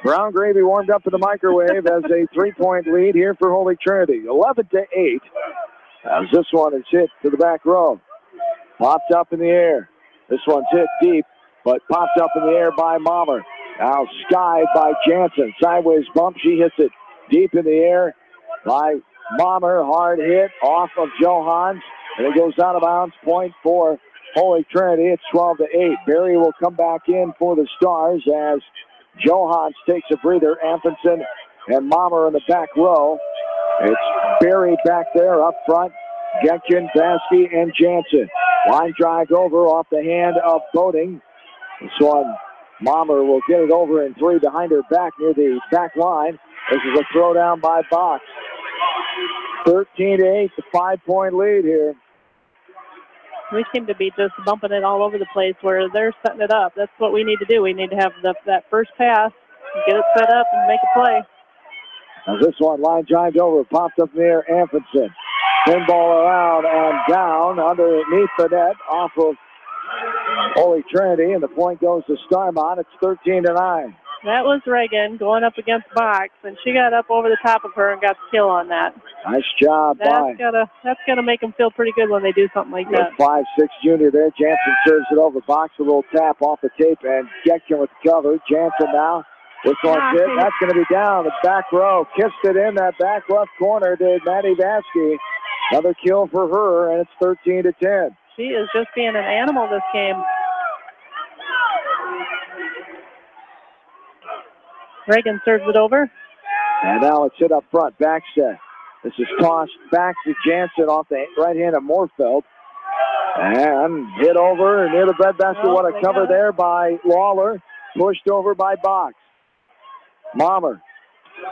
brown gravy warmed up in the microwave as a 3-point lead here for Holy Trinity. 11-8. As this one is hit to the back row. Popped up in the air. This one's hit deep, but popped up in the air by Mommer. Now skied by Jansen. Sideways bump. She hits it deep in the air by Mommer. Hard hit off of Johans. And it goes out of bounds. Point for Holy Trinity. It's 12-8. Berry will come back in for the Stars as Johans takes a breather. Amundsen and Mommer in the back row. It's Berry back there up front. Getkin, Baskey, and Jansen. Line drive over off the hand of Boating. This one, Mommer will get it over in 3 behind her back near the back line. This is a throw down by Box. 13-8, the 5-point lead here. We seem to be just bumping it all over the place where they're setting it up. That's what we need to do. We need to have that first pass, get it set up, and make a play. Now this one, line drive over, popped up near Amundsen. Pinball around and down underneath the net off of Holy Trinity, and the point goes to Starmont. It's 13-9. That was Reagan going up against Box, and she got up over the top of her and got the kill on that. Nice job by. That's gotta make them feel pretty good when they do something like that. 5'6" junior there. Jansen serves it over. Box, a little tap off the tape, and Getkin with the cover. Jansen now. This one's hit. That's going to be down. The back row kissed it in that back left corner. Did Maddie Vasky. Another kill for her, and it's 13-10. She is just being an animal this game. Reagan serves it over. And now it's hit up front, back set. This is tossed back to Jansen off the right hand of Morfeld. And hit over near the breadbasket. What a cover there by Lawler. Pushed over by Box. Mommer.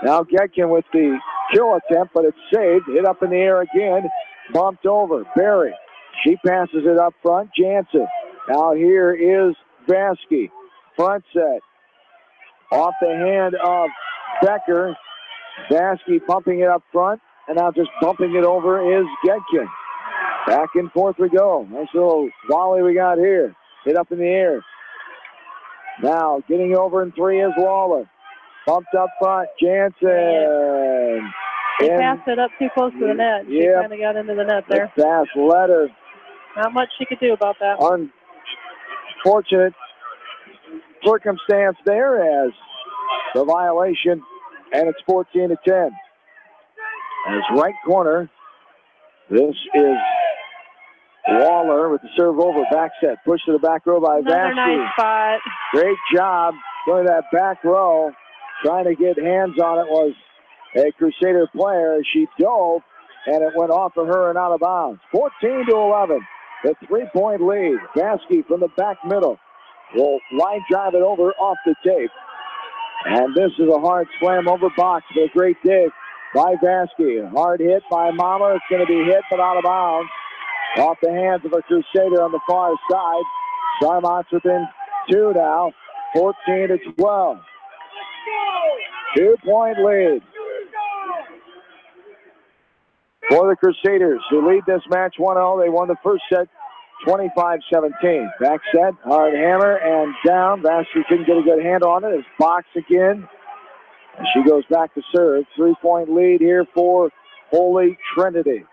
Now Getkin with the kill attempt, but it's saved. Hit up in the air again. Bumped over. Berry. She passes it up front. Jansen. Now here is Vasky. Front set. Off the hand of Becker. Vasky pumping it up front. And now just bumping it over is Getkin. Back and forth we go. Nice little volley we got here. Hit up in the air. Now getting over in 3 is Lawler. Bumped up front. Jansen. He passed it up too close to the net. She kind of got into the net there. Fast letter. Not much she could do about that. Unfortunate circumstance there as the violation, and it's 14-10. As right corner, this is Waller with the serve over, back set, push to the back row by Another Vasky. nice spot. Great job going to that back row. Trying to get hands on it was a Crusader player. She dove, and it went off of her and out of bounds. 14-11, the 3-point lead. Vasky from the back middle will line drive it over off the tape. And this is a hard slam over box for a great dig by Vasky. Hard hit by Mama. It's going to be hit, but out of bounds. Off the hands of a Crusader on the far side. Starmont's within 2 now, 14-12. 2-point lead for the Crusaders, who lead this match 1-0. They won the first set 25-17. Back set, hard hammer, and down. Vasky couldn't get a good handle on it. It's box again. And she goes back to serve. 3-point lead here for Holy Trinity.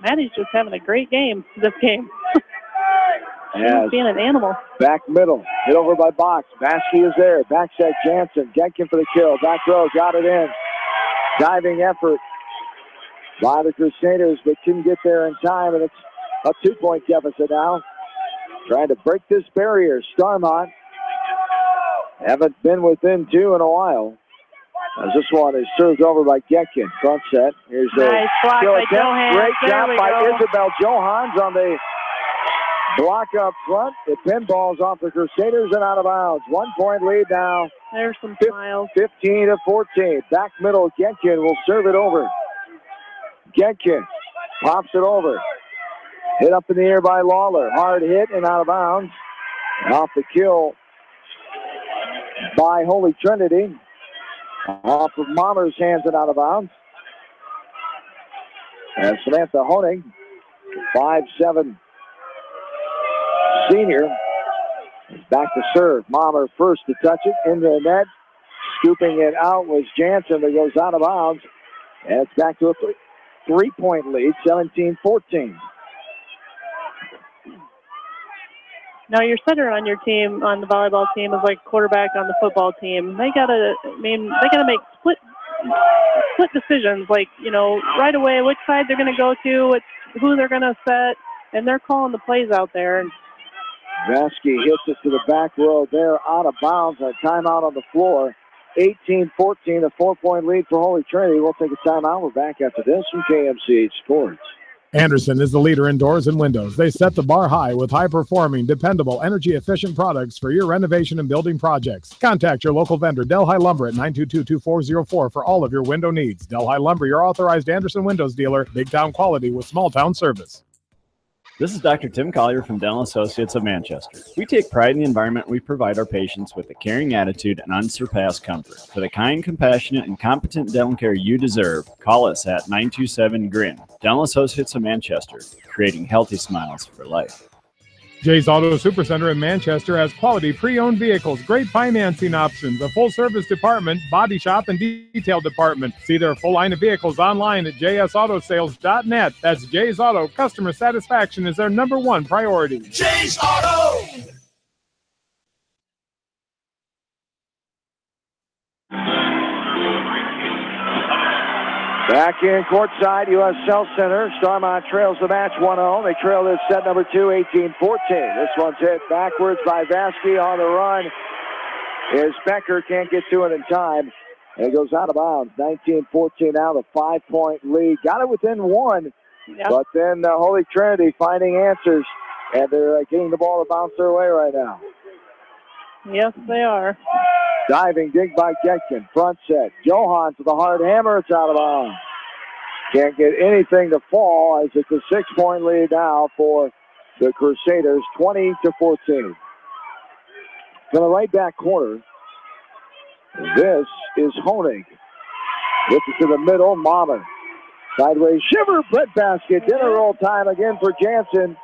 Maddie's just having a great game this game. Yes. Being an animal. Back middle, hit over by Box. Vasky is there. Back set, Jansen. Getkin for the kill. Back row, got it in. Diving effort by the Crusaders, but couldn't get there in time, and it's a 2-point deficit now. Trying to break this barrier. Starmont haven't been within 2 in a while. As this one is served over by Getkin. Front set. Here's a nice block by Johans. Great job by Isabel Johans on the block up front. It pinballs off the Crusaders and out of bounds. 1-point lead now. There's some smiles. 15-14. Back middle, Getkin will serve it over. Getkin pops it over. Hit up in the air by Lawler. Hard hit and out of bounds. Off the kill by Holy Trinity. Off of Mahler's hands and out of bounds. And Samantha Honig, 5'7" senior, is back to serve. Mahler first to touch it into the net. Scooping it out was Jansen that goes out of bounds. And it's back to a 3-point lead, 17-14. Now, your setter on your team, on the volleyball team, is like quarterback on the football team. They gotta make split decisions. Like, right away, which side they're gonna go to, who they're gonna set, and they're calling the plays out there. And Vasky hits it to the back row there, out of bounds. A timeout on the floor. 18-14, a 4-point lead for Holy Trinity. We'll take a timeout. We're back after this from KMCH Sports. Anderson is the leader in doors and windows. They set the bar high with high-performing, dependable, energy-efficient products for your renovation and building projects. Contact your local vendor, Delhi Lumber, at 922-2404 for all of your window needs. Delhi Lumber, your authorized Anderson Windows dealer, big-town quality with small-town service. This is Dr. Tim Collier from Dental Associates of Manchester. We take pride in the environment we provide our patients with a caring attitude and unsurpassed comfort. For the kind, compassionate, and competent dental care you deserve, call us at 927-GRIN. Dental Associates of Manchester, creating healthy smiles for life. Jay's Auto Supercenter in Manchester has quality pre-owned vehicles, great financing options, a full-service department, body shop, and detail department. See their full line of vehicles online at jsautosales.net. That's Jay's Auto. Customer satisfaction is their #1 priority. Jay's Auto! Back in courtside, U.S. Health Center. Starmont trails the match 1-0. They trail this set number 2, 18-14. This one's hit backwards by Vasky on the run. Is Becker, can't get to it in time. And it goes out of bounds. 19-14 now, the 5-point lead. Got it within 1. Yep. But then Holy Trinity finding answers. And they're getting the ball to bounce their way right now. Yes, they are. Diving dig by Getkin. Front set. Johans with a hard hammer. It's out of bounds. Can't get anything to fall as it's a 6-point lead now for the Crusaders. 20-14. From the right back corner, this is Honig. Gets it to the middle. Mahler. Sideways shiver. Breadbasket. Dinner roll time again for Jansen.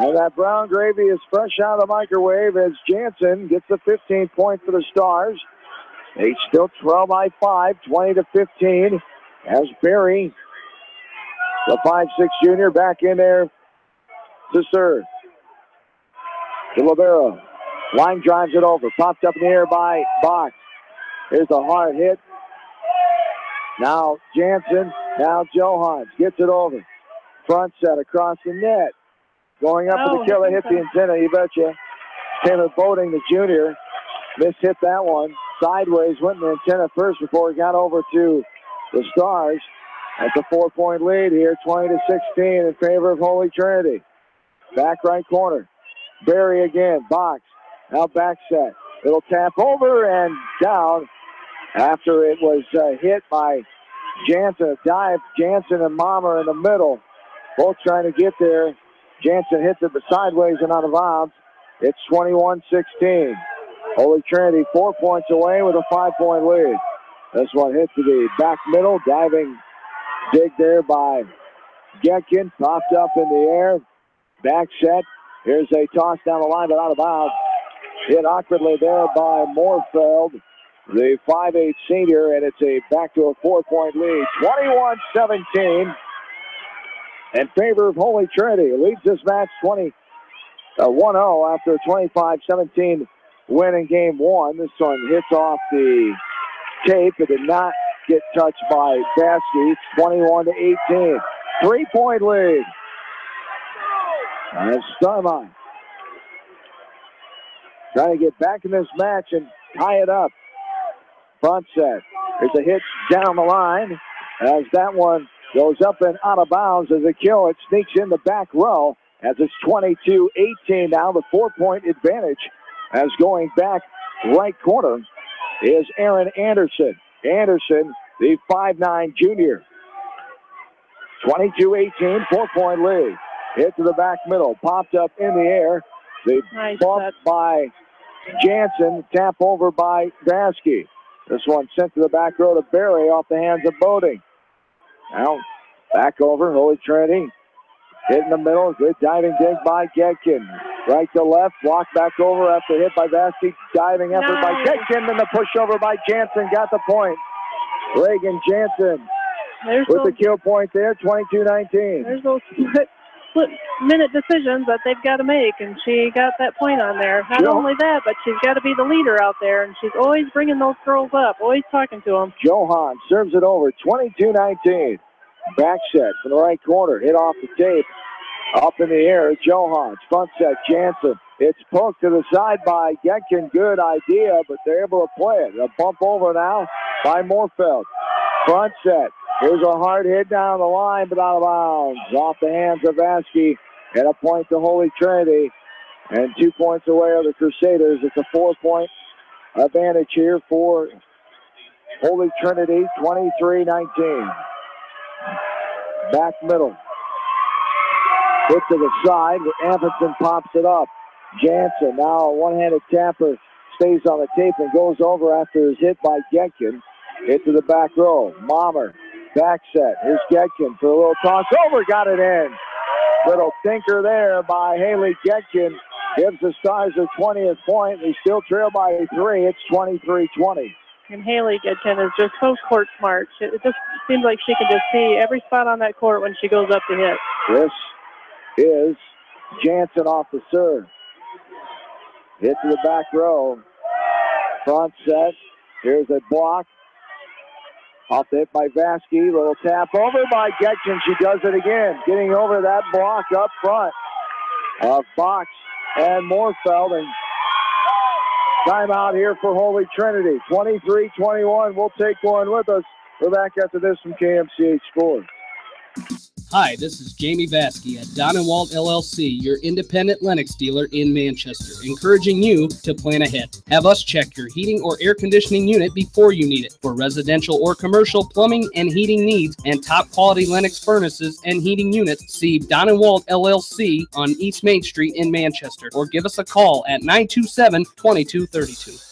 And that brown gravy is fresh out of the microwave as Jansen gets the 15 point for the Stars. They still trail by 5, 20-15. As Barry, the 5'6" junior, back in there to serve. To Libero. Line drives it over. Popped up in the air by Box. Here's a hard hit. Now Jansen. Now Johans gets it over. Front set across the net. Going up for the kill, it hit the antenna, you betcha. Taylor Boding, the junior, mishit that one. Sideways, went in the antenna first before it got over to the Stars. That's a 4-point lead here, 20-16 in favor of Holy Trinity. Back right corner. Barry again, box. Now back set. It'll tap over and down after it was hit by Jansen. A dive, Jansen and Mommer in the middle. Both trying to get there. Jansen hits it sideways and out of bounds. It's 21-16. Holy Trinity 4 points away with a 5-point lead. This one hit to the back middle. Diving dig there by Getkin. Popped up in the air. Back set. Here's a toss down the line, but out of bounds. Hit awkwardly there by Moorfeld, the 5'8 senior, and it's back to a 4-point lead. 21-17 in favor of Holy Trinity. Leads this match 1-0 after a 25-17 win in game one. This one hits off the tape. It did not get touched by Baskey. 21-18. 3-point lead. And Starmont trying to get back in this match and tie it up. Front set. There's a hit down the line as that one goes up and out of bounds as a kill. It sneaks in the back row as it's 22-18 now. The 4-point advantage as going back right corner is Aaron Anderson. Anderson, the 5'9 junior. 22-18, 4-point lead. Hit to the back middle. Popped up in the air. The bump by Jansen. Tap over by Baskey. This one sent to the back row to Barry off the hands of Boding. Now back over. Holy Trinity. Hit in the middle. Good diving dig by Getkin. Right to left. Walk back over after hit by Baskey. Diving effort by Getkin. And the pushover by Jansen. Got the point. Reagan Jansen with the kill point there. 22-19. There's those split-minute decisions that they've got to make, and she got that point on there. Not only that, but she's got to be the leader out there, and she's always bringing those girls up, always talking to them. Johan serves it over, 22-19. Back set from the right corner, hit off the tape. Up in the air, Johan. Front set, Jansen. It's poked to the side by Getkin. Good idea, but they're able to play it. A bump over now by Moorfeld. Front set. Here's a hard hit down the line, but out of bounds. Off the hands of Baskey, and a point to Holy Trinity. And 2 points away are the Crusaders. It's a 4-point advantage here for Holy Trinity, 23-19. Back middle. Hit to the side. Amundsen pops it up. Jansen, now a one-handed tapper, stays on the tape and goes over after his hit by Getkin. Hit to the back row. Mommer. Back set. Here's Getkin for a little toss over. Got it in. Little tinker there by Haley Getkin. Gives the Stars their 20th point. They still trail by 3. It's 23-20. And Haley Getkin is just so court smart. It just seems like she can just see every spot on that court when she goes up to hit. This is Jansen off the serve. Hit to the back row. Front set. Here's a block. Off the hit by Baskey. Little tap over by Getkin. She does it again. Getting over that block up front of Fox and Moorfeld. And timeout here for Holy Trinity. 23-21. We'll take one with us. We're back after this from KMCH Sports. Hi, this is Jamie Baskey at Don & Walt LLC, your independent Lennox dealer in Manchester, encouraging you to plan ahead. Have us check your heating or air conditioning unit before you need it. For residential or commercial plumbing and heating needs and top quality Lennox furnaces and heating units, see Don & Walt LLC on East Main Street in Manchester, or give us a call at 927-2232.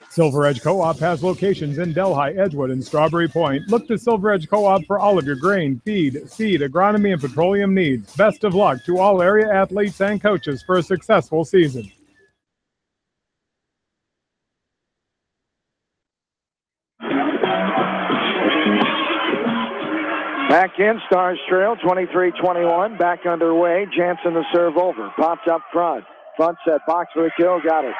Silver Edge Co-op has locations in Delhi, Edgewood, and Strawberry Point. Look to Silver Edge Co-op for all of your grain, feed, seed, agronomy, and petroleum needs. Best of luck to all area athletes and coaches for a successful season. Back in, Stars trail, 23-21. Back underway. Jansen the serve over. Pops up front. Front set, box for the kill, got it.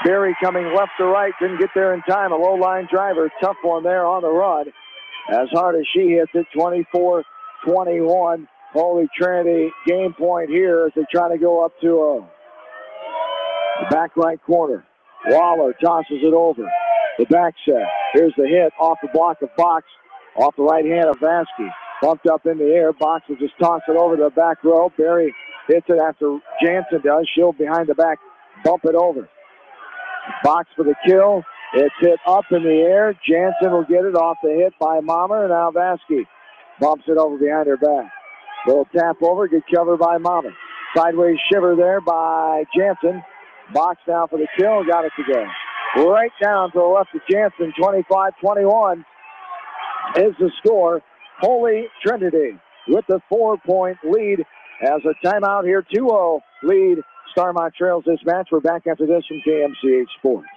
Berry coming left to right, didn't get there in time. A low line driver, tough one there on the run. As hard as she hits it, 24-21. Holy Trinity game point here as they try to go up 2-0. Back right corner. Waller tosses it over. The back set. Here's the hit off the block of Box. Off the right hand of Vasky. Bumped up in the air. Box will just toss it over to the back row. Barry hits it after Jansen does. Shield behind the back. Bump it over. Box for the kill. It's hit up in the air. Jansen will get it off the hit by Mama. Now Vasky bumps it over behind her back. Little tap over. Good cover by Mama. Sideways shiver there by Jansen. Box now for the kill. Got it to go. Right down to the left of Jansen. 25-21 is the score. Holy Trinity with the 4-point lead as a timeout here. 2-0 lead. Starmont trails this match. We're back after this from KMCH Sports.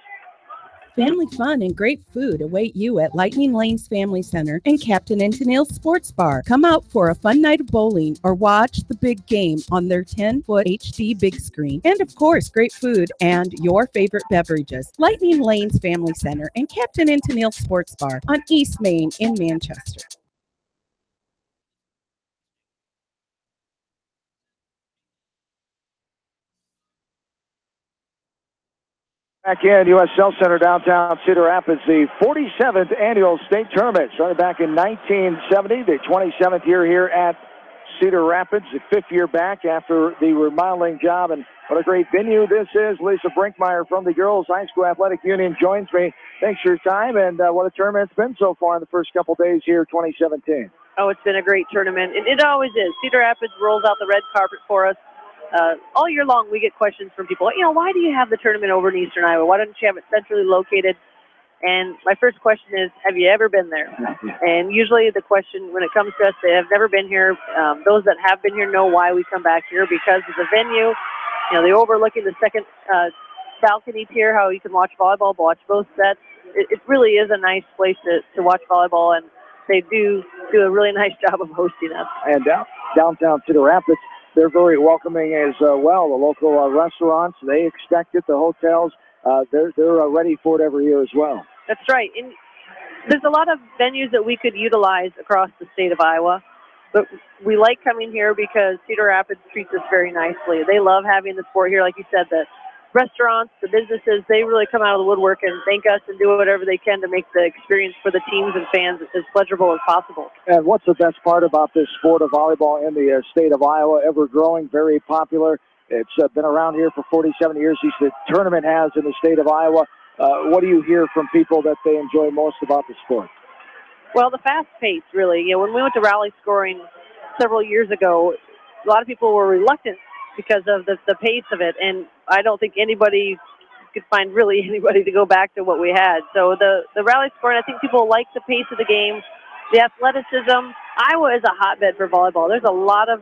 Family fun and great food await you at Lightning Lanes Family Center and Captain Antonel's Sports Bar. Come out for a fun night of bowling or watch the big game on their 10-foot HD big screen. And of course, great food and your favorite beverages. Lightning Lanes Family Center and Captain Antonel's Sports Bar on East Main in Manchester. Back in U.S. Health Center downtown Cedar Rapids, the 47th annual state tournament started back in 1970, the 27th year here at Cedar Rapids, the 5th year back after the remodeling job. And what a great venue this is. Lisa Brinkmeyer from the Girls High School Athletic Union joins me. Thanks for your time, and what a tournament it's been so far in the first couple days here, 2017. Oh, it's been a great tournament. It always is. Cedar Rapids rolls out the red carpet for us. All year long, we get questions from people, why do you have the tournament over in Eastern Iowa? Why don't you have it centrally located? And my first question is, have you ever been there? And usually the question, when it comes to us, they have never been here. Those that have been here know why we come back here, because of the venue. They're overlooking the second balcony tier, how you can watch volleyball, watch both sets. It really is a nice place to watch volleyball, and they do a really nice job of hosting us. And downtown Cedar Rapids, they're very welcoming as well. The local restaurants, they expect it. The hotels, they're ready for it every year as well. That's right. And there's a lot of venues that we could utilize across the state of Iowa, but we like coming here because Cedar Rapids treats us very nicely. They love having the sport here. Like you said, the restaurants, the businesses, they really come out of the woodwork and thank us and do whatever they can to make the experience for the teams and fans as pleasurable as possible. And what's the best part about this sport of volleyball in the state of Iowa? Ever growing, very popular. It's been around here for 47 years. The tournament has in the state of Iowa. What do you hear from people that they enjoy most about the sport? Well, the fast pace, really. When we went to rally scoring several years ago, a lot of people were reluctant because of the pace of it, and I don't think anybody could find really anybody to go back to what we had. So the rally scoring, I think people like the pace of the game, the athleticism. Iowa is a hotbed for volleyball. There's a lot of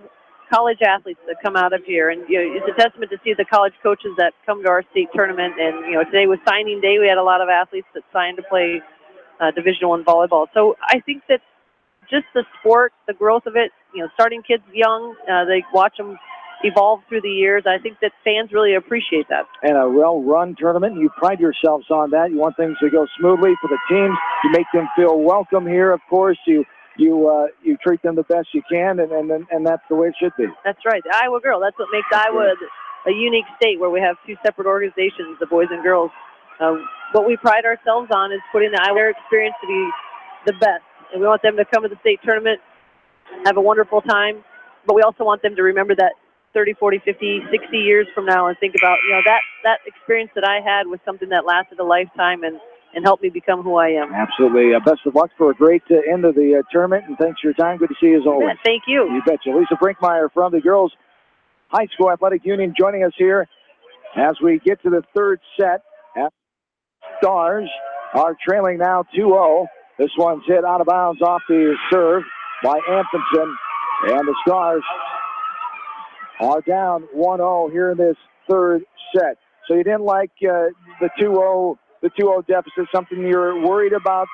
college athletes that come out of here, and it's a testament to see the college coaches that come to our state tournament. And today was signing day. We had a lot of athletes that signed to play Division I volleyball. So I think that just the sport, the growth of it, starting kids young, they watch them evolve through the years. I think that fans really appreciate that. And a well-run tournament, you pride yourselves on that. You want things to go smoothly for the teams. You make them feel welcome here, of course. You treat them the best you can, and that's the way it should be. That's right. The Iowa Girl. That's what makes Iowa a unique state where we have two separate organizations, the boys and girls. What we pride ourselves on is putting the Iowa experience to be the best. And we want them to come to the state tournament, have a wonderful time, but we also want them to remember that 30, 40, 50, 60 years from now and think about, that experience that I had was something that lasted a lifetime and helped me become who I am. Absolutely. Best of luck for a great end of the tournament, and thanks for your time. Good to see you as always. Yeah, thank you. You betcha. Lisa Brinkmeyer from the Girls High School Athletic Union joining us here as we get to the third set. Stars are trailing now 2-0. This one's hit out of bounds off the serve by Antonsen, and the Stars are down 1-0 here in this third set. So you didn't like the 2-0 deficit, something you're worried about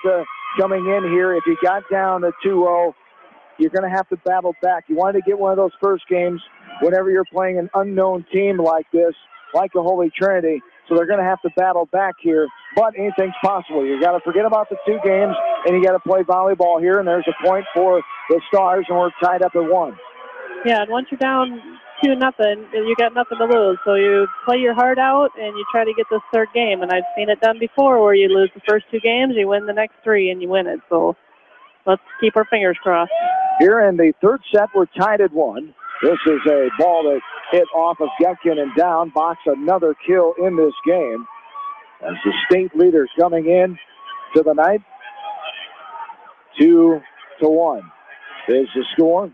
coming in here. If you got down to 2-0, you're going to have to battle back. You wanted to get one of those first games whenever you're playing an unknown team like this, like the Holy Trinity. So they're going to have to battle back here, but anything's possible. You got to forget about the 2 games, and you got to play volleyball here, and there's a point for the Stars, and we're tied up at 1. Yeah, and once you're down 2-0. You got nothing to lose, so you play your heart out and you try to get this third game. And I've seen it done before, where you lose the first 2 games, you win the next 3, and you win it. So let's keep our fingers crossed. Here in the third set, we're tied at 1. This is a ball that hit off of Getkin and down. Box another kill in this game as the state leaders coming in to the night. 2-1 is the score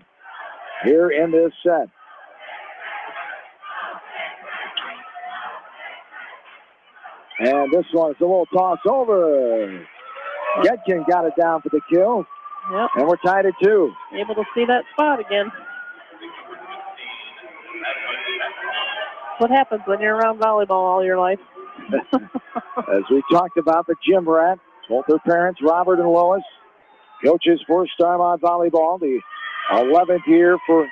here in this set. And this one's a little toss over. Getkin got it down for the kill. Yep. And we're tied at 2. Able to see that spot again. What happens when you're around volleyball all your life? As we talked about the gym rat, both their parents, Robert and Lois, coaches for Starmont Volleyball, the 11th year for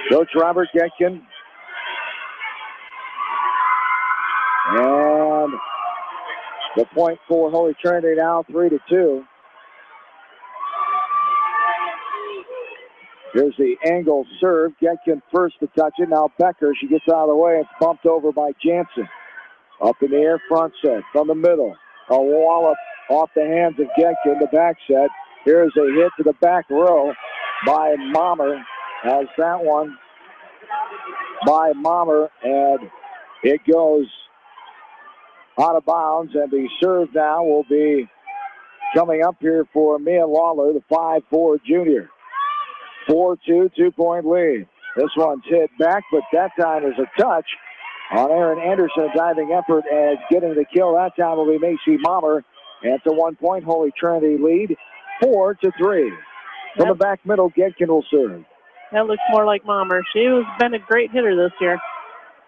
Coach Robert Getkin. And the point for Holy Trinity now 3-2. Here's the angle serve. Getkin first to touch it. Now Becker, she gets out of the way. It's bumped over by Jansen. Up in the air, front set from the middle. A wallop off the hands of Getkin, the back set. Here's a hit to the back row by Mommer. Has that one by Mommer, and it goes out of bounds, and the serve now will be coming up here for Mia Lawler, the 5'4 junior. 4-2, 2-point lead. This one's hit back, but that time is a touch on Aaron Anderson. A diving effort, and getting the kill that time will be Macy Mommer. And it's a 1-point Holy Trinity lead, 4-3. From the back middle, Getkin will serve. That looks more like Mommer. She's been a great hitter this year.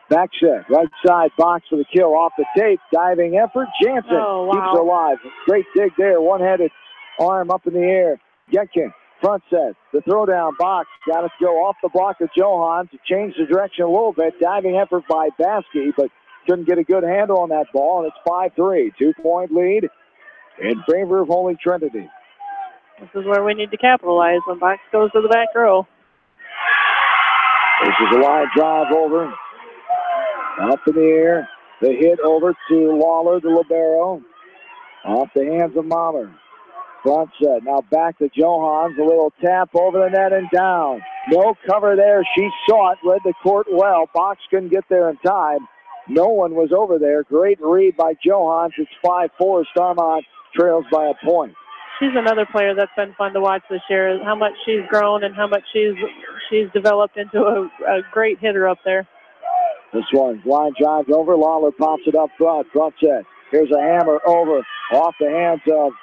Back set, right side box for the kill off the tape. Diving effort, Jansen keeps alive. Great dig there, one-handed arm up in the air. Getkin, front set, the throwdown box. Got to go off the block of Johan to change the direction a little bit. Diving effort by Baskey, but couldn't get a good handle on that ball, and it's 5-3. 2-point lead in favor of Holy Trinity. This is where we need to capitalize when box goes to the back row. This is a line drive over. Up in the air. The hit over to Lawler, the libero. Off the hands of Mommer. Front set. Now back to Johans. A little tap over the net and down. No cover there. She saw it. Read the court well. Box couldn't get there in time. No one was over there. Great read by Johans. It's 5-4. Starmont trails by a point. She's another player that's been fun to watch this year. How much she's grown and how much she's developed into a great hitter up there. This one, line drives over. Lawler pops it up front. Front set. Here's a hammer over off the hands of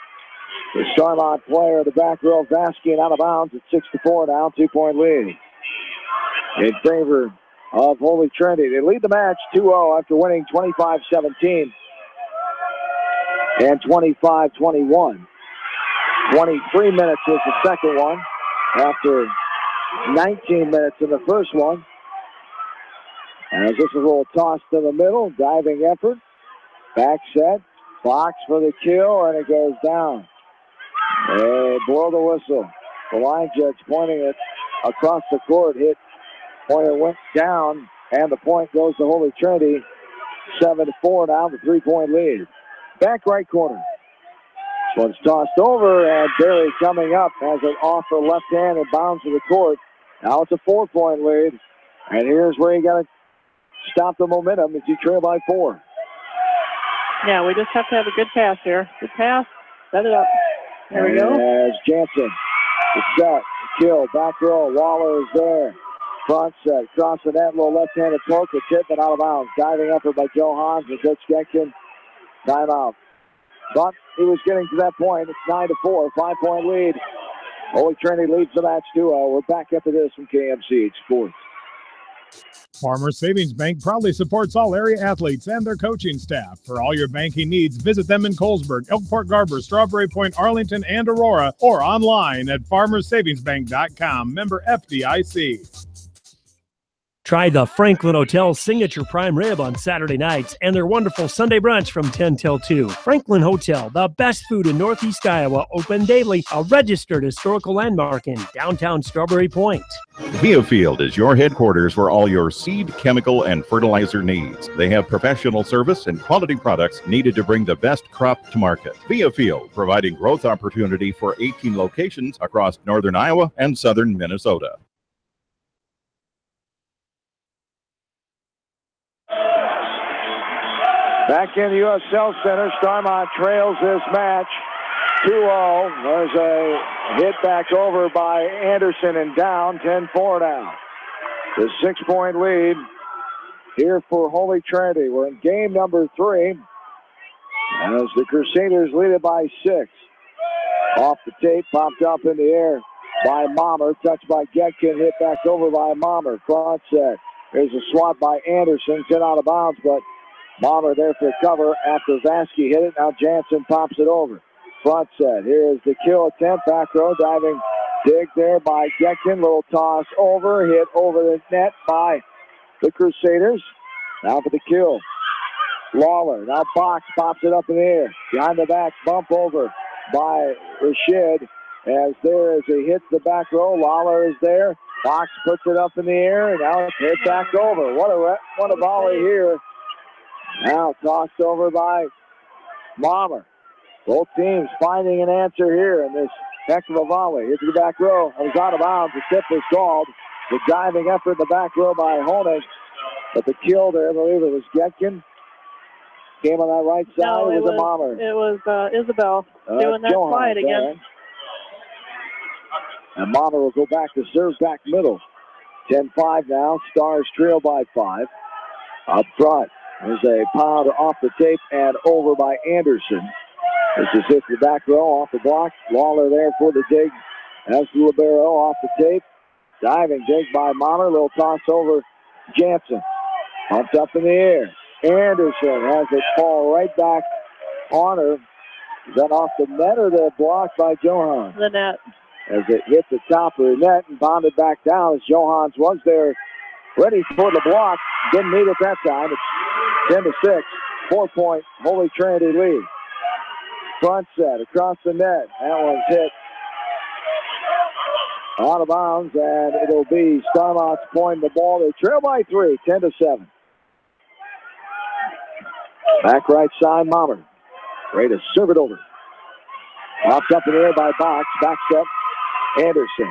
the Starmont player. The back row, Vasky, and out of bounds. It's 6-4 now. 2-point lead in favor of Holy Trinity. They lead the match 2-0 after winning 25-17 and 25-21. 23 minutes was the second one after 19 minutes in the first one. As this is a little toss to the middle, diving effort, back set, box for the kill, and it goes down. They blow the whistle. The line judge pointing it across the court, hit, pointer went down, and the point goes to Holy Trinity. 7-4 now, the 3-point lead. Back right corner. This one's tossed over, and Barry coming up has it off the left hand and bounds to the court. Now it's a 4-point lead, and here's where you got to stop the momentum as you trail by 4. Yeah, we just have to have a good pass here. Good pass, set it up. There we go. As Jansen, the set, kill, back row, Waller is there. Front set, cross the net, little left-handed poke, it's hit, but out of bounds. Diving effort by Joe Hans and Coach Getkin. Timeout. Thought he was getting to that point. It's 9-4, 5-point lead. Holy Trinity leads the match 2-0. We're back after this from KMCH Sports. Farmers Savings Bank proudly supports all area athletes and their coaching staff. For all your banking needs, visit them in Colesburg, Elkport Garber, Strawberry Point, Arlington, and Aurora, or online at farmersavingsbank.com. Member FDIC. Try the Franklin Hotel's signature prime rib on Saturday nights and their wonderful Sunday brunch from 10 till 2. Franklin Hotel, the best food in Northeast Iowa, open daily, a registered historical landmark in downtown Strawberry Point. Viafield is your headquarters for all your seed, chemical, and fertilizer needs. They have professional service and quality products needed to bring the best crop to market. Viafield, providing growth opportunity for 18 locations across northern Iowa and southern Minnesota. Back in the U.S. Cell Center, Starmont trails this match 2-0. There's a hit back over by Anderson and down 10-4 now. The 6-point lead here for Holy Trinity. We're in game number 3 as the Crusaders lead it by 6. Off the tape, popped up in the air by Mommer, touched by Getkin, hit back over by Mommer. Front set. There's a swat by Anderson, sent out of bounds, but Mommer there for the cover after Vasky hit it. Now Jansen pops it over. Front set. Here is the kill attempt. Back row diving dig there by Getkin. Little toss over. Hit over the net by the Crusaders. Now for the kill. Lawler. Now Box pops it up in the air. Behind the back. Bump over by Rashid. As there is a hit to the back row. Lawler is there. Box puts it up in the air. And now it's hit back over. What a volley here. Now tossed over by Mommer. Both teams finding an answer here in this heck of a volley. Hit to the back row. It was out of bounds. The tip was called. The diving effort in the back row by Honig. But the kill there, I believe it was Getkin. Came on that right side. No, it was a Mommer. It was Isabel doing that slide again. Right. And Mommer will go back to serve back middle. 10-5 now. Stars trail by 5. Up front. There's a pound off the tape and over by Anderson. This is hit the back row off the block. Lawler there for the dig. As the libero off the tape. Diving dig by Mommer. Little toss over Jansen. Pumped up in the air. Anderson has it fall right back on her. Then off the net or the block by Johans? The net. As it hit the top of the net and bounded back down as Johans was there ready for the block. Didn't need it that time. It's 10-6. 4-point Holy Trinity lead. Front set across the net. That one's hit out of bounds, and it'll be Starmont's point the ball. They trail by 3, 10-7. Back right side, Mommer. Ready to serve it over. Popped up in the air by Box. Back step, Anderson.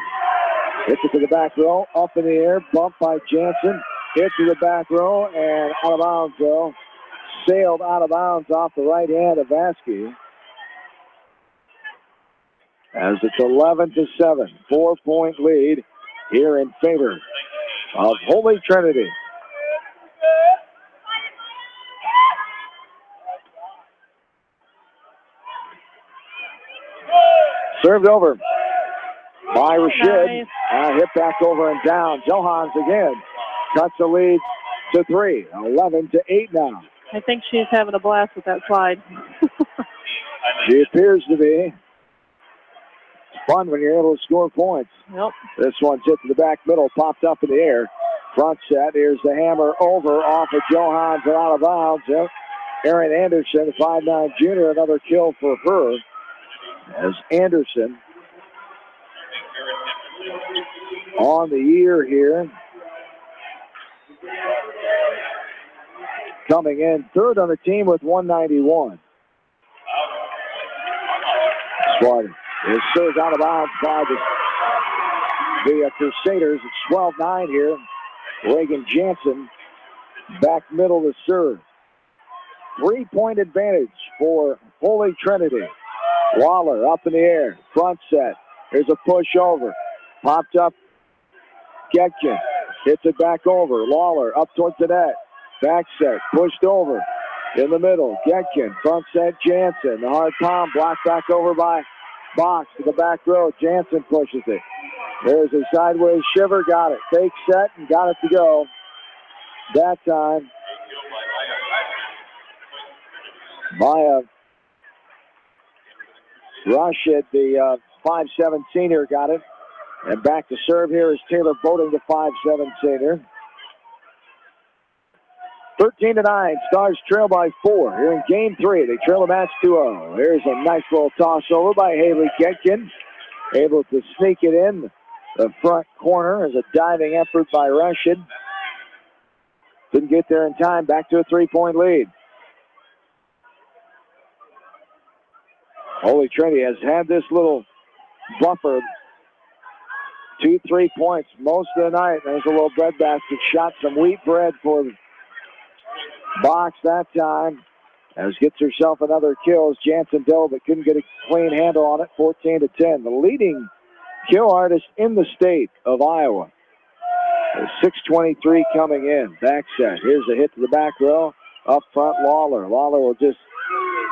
Hits it to the back row. Up in the air. Bumped by Jansen. Hit to the back row and out of bounds, though. Sailed out of bounds off the right hand of Vasky. As it's 11-7. 4-point lead here in favor of Holy Trinity. Served over by Rashid. Nice. Hit back over and down. Johans again cuts the lead to 3. 11-8 now. I think she's having a blast with that slide. She appears to be. It's fun when you're able to score points. Yep. This one's hit to the back middle, popped up in the air. Front set. Here's the hammer over off of Johans and out of bounds. Yep. Erin Anderson, 5'9" junior, another kill for her. As Anderson on the year here. Coming in third on the team with 191. Spartan is served out of bounds by the Crusaders. It's 12-9 here. Reagan Jansen back middle to serve. 3-point advantage for Holy Trinity. Waller up in the air. Front set. There's a push over. Popped up. Getkin hits it back over. Lawler up towards the net. Back set. Pushed over. In the middle. Getkin. Front set. Jansen. The hard palm blocked back over by Box to the back row. Jansen pushes it. There's a sideways shiver. Got it. Fake set and got it to go. That time by a rush at the 5'7" senior got it. And back to serve here is Taylor Boating, the 5'7" senior. 13-9. Stars trail by 4 here in game 3. They trail the match 2-0. Here's a nice little toss over by Haley Getkin. Able to sneak it in the front corner as a diving effort by Rashid. Didn't get there in time. Back to a 3-point lead. Holy Trinity has had this little buffer. 2-3 points most of the night. There's a little breadbasket shot. Some wheat bread for Box that time. As gets herself another kill. Jansen dove but couldn't get a clean handle on it. 14-10. The leading kill artist in the state of Iowa. 6:23 coming in. Back set. Here's a hit to the back row. Up front, Lawler. Lawler will just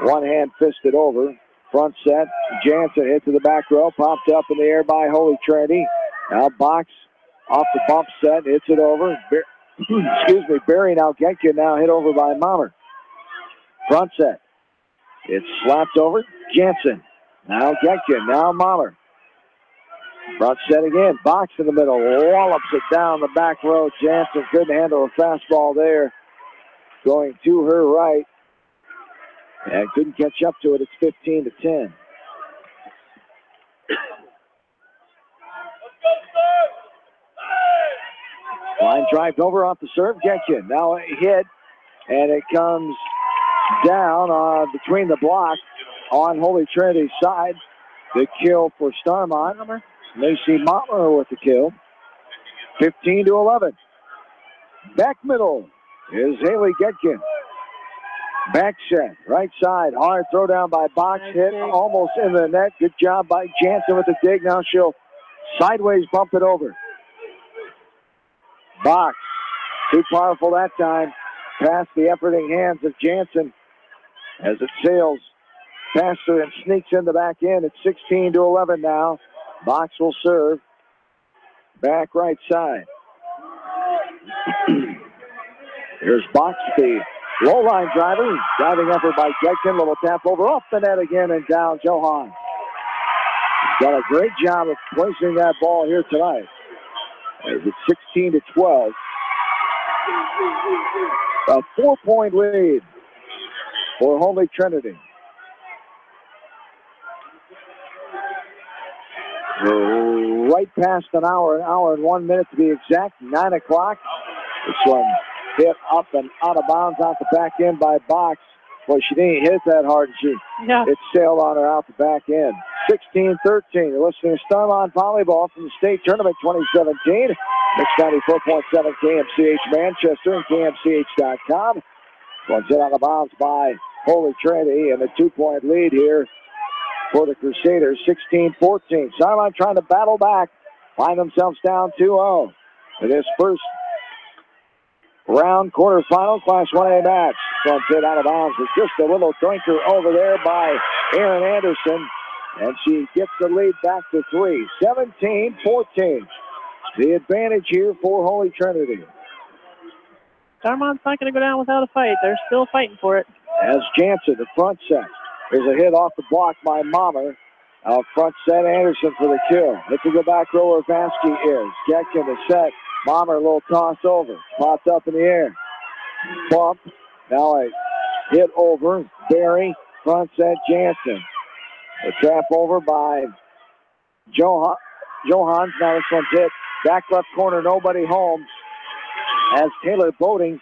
one-hand fist it over. Front set. Jansen hit to the back row. Popped up in the air by Holy Trinity. Now Box off the bump set. Hits it over. Excuse me. Barry now Getkin now hit over by Mommer. Front set. It's slapped over. Jansen. Now Getkin. Now Mommer. Front set again. Box in the middle. Wallops it down the back row. Jansen couldn't handle a fastball there. Going to her right. And couldn't catch up to it. It's 15-10. Line drive over off the serve. Getkin. Now a hit. And it comes down between the blocks on Holy Trinity's side. The kill for Starmont. Macy Mottler with the kill. 15-11. Back middle is Haley Getkin. Back set, right side, hard throw down by Box, hit almost in the net. Good job by Jansen with the dig. Now she'll sideways bump it over. Box, too powerful that time. Past the efforting hands of Jansen as it sails past her and sneaks in the back end. It's 16-11 now. Box will serve. Back right side. Here's Box, the low line driver. Driving effort by Getkin. Little tap over off the net again and down Johan. He's done a great job of placing that ball here tonight. It's 16-12. A 4-point lead for Holy Trinity. Right past an hour and 1 minute to be exact. 9 o'clock. This one hit up and out of bounds out the back end by Box. Boy, she didn't hit it that hard. It sailed on her out the back end. 16-13. You're listening to Starmont Volleyball from the state tournament 2017. It's 94.7 KMCH Manchester and KMCH.com. One's hit out of bounds by Holy Trinity, and a 2-point lead here for the Crusaders. 16-14. Starmont trying to battle back. Find themselves down 2-0 in this first round quarterfinal Class 1A match. One's hit out of bounds with just a little drinker over there by Aaron Anderson. And she gets the lead back to 3. 17-14. The advantage here for Holy Trinity. Starmont's not going to go down without a fight. They're still fighting for it. As Jansen, the front set. There's a hit off the block by Mommer. Out front set, Anderson for the kill. Hit to the back row where Vasky is. Getkin the set. Mommer, a little toss over. Popped up in the air. Bump. Now a hit over. Barry, front set, Jansen. A trap over by Johans. Now this one's hit. Back left corner, nobody home. As Taylor Boating,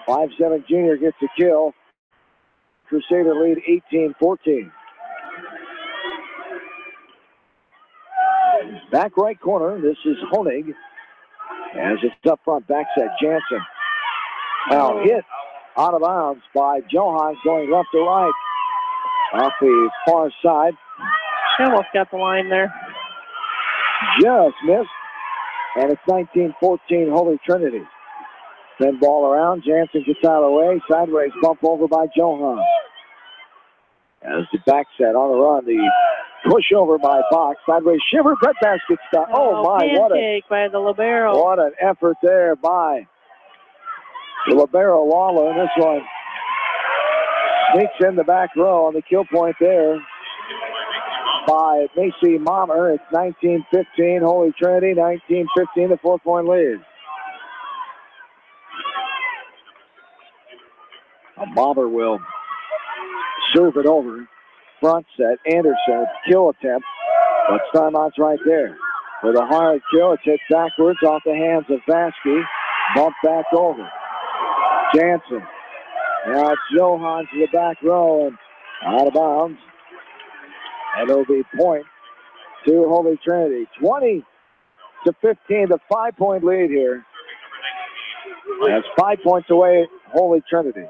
5'7" junior, gets a kill. Crusader lead 18-14. Back right corner, this is Honig. As it's up front, back set, Jansen. Now hit out of bounds by Johans going left to right. Off the far side. She almost got the line there. Just missed. And it's 19-14 Holy Trinity. Then ball around. Jansen gets out of the way. Sideways bump over by Johan. As the back set on the run. The push over by Box. Sideways shiver. Breadbasket stop. Oh my, what by the libero. What an effort there by the libero Lawler. And this one sneaks in the back row on the kill point there by Macy Mommer. It's 19-15 Holy Trinity. 19-15, the 4-point lead. A bobber will serve it over. Front set, Anderson, kill attempt, but Starmont's right there. For the hard kill, it's hit backwards off the hands of Vasky. Bump back over. Jansen. Now it's Johan to the back row and out of bounds. And it'll be point to Holy Trinity. 20-15, the 5-point lead here. That's 5 points away, Holy Trinity.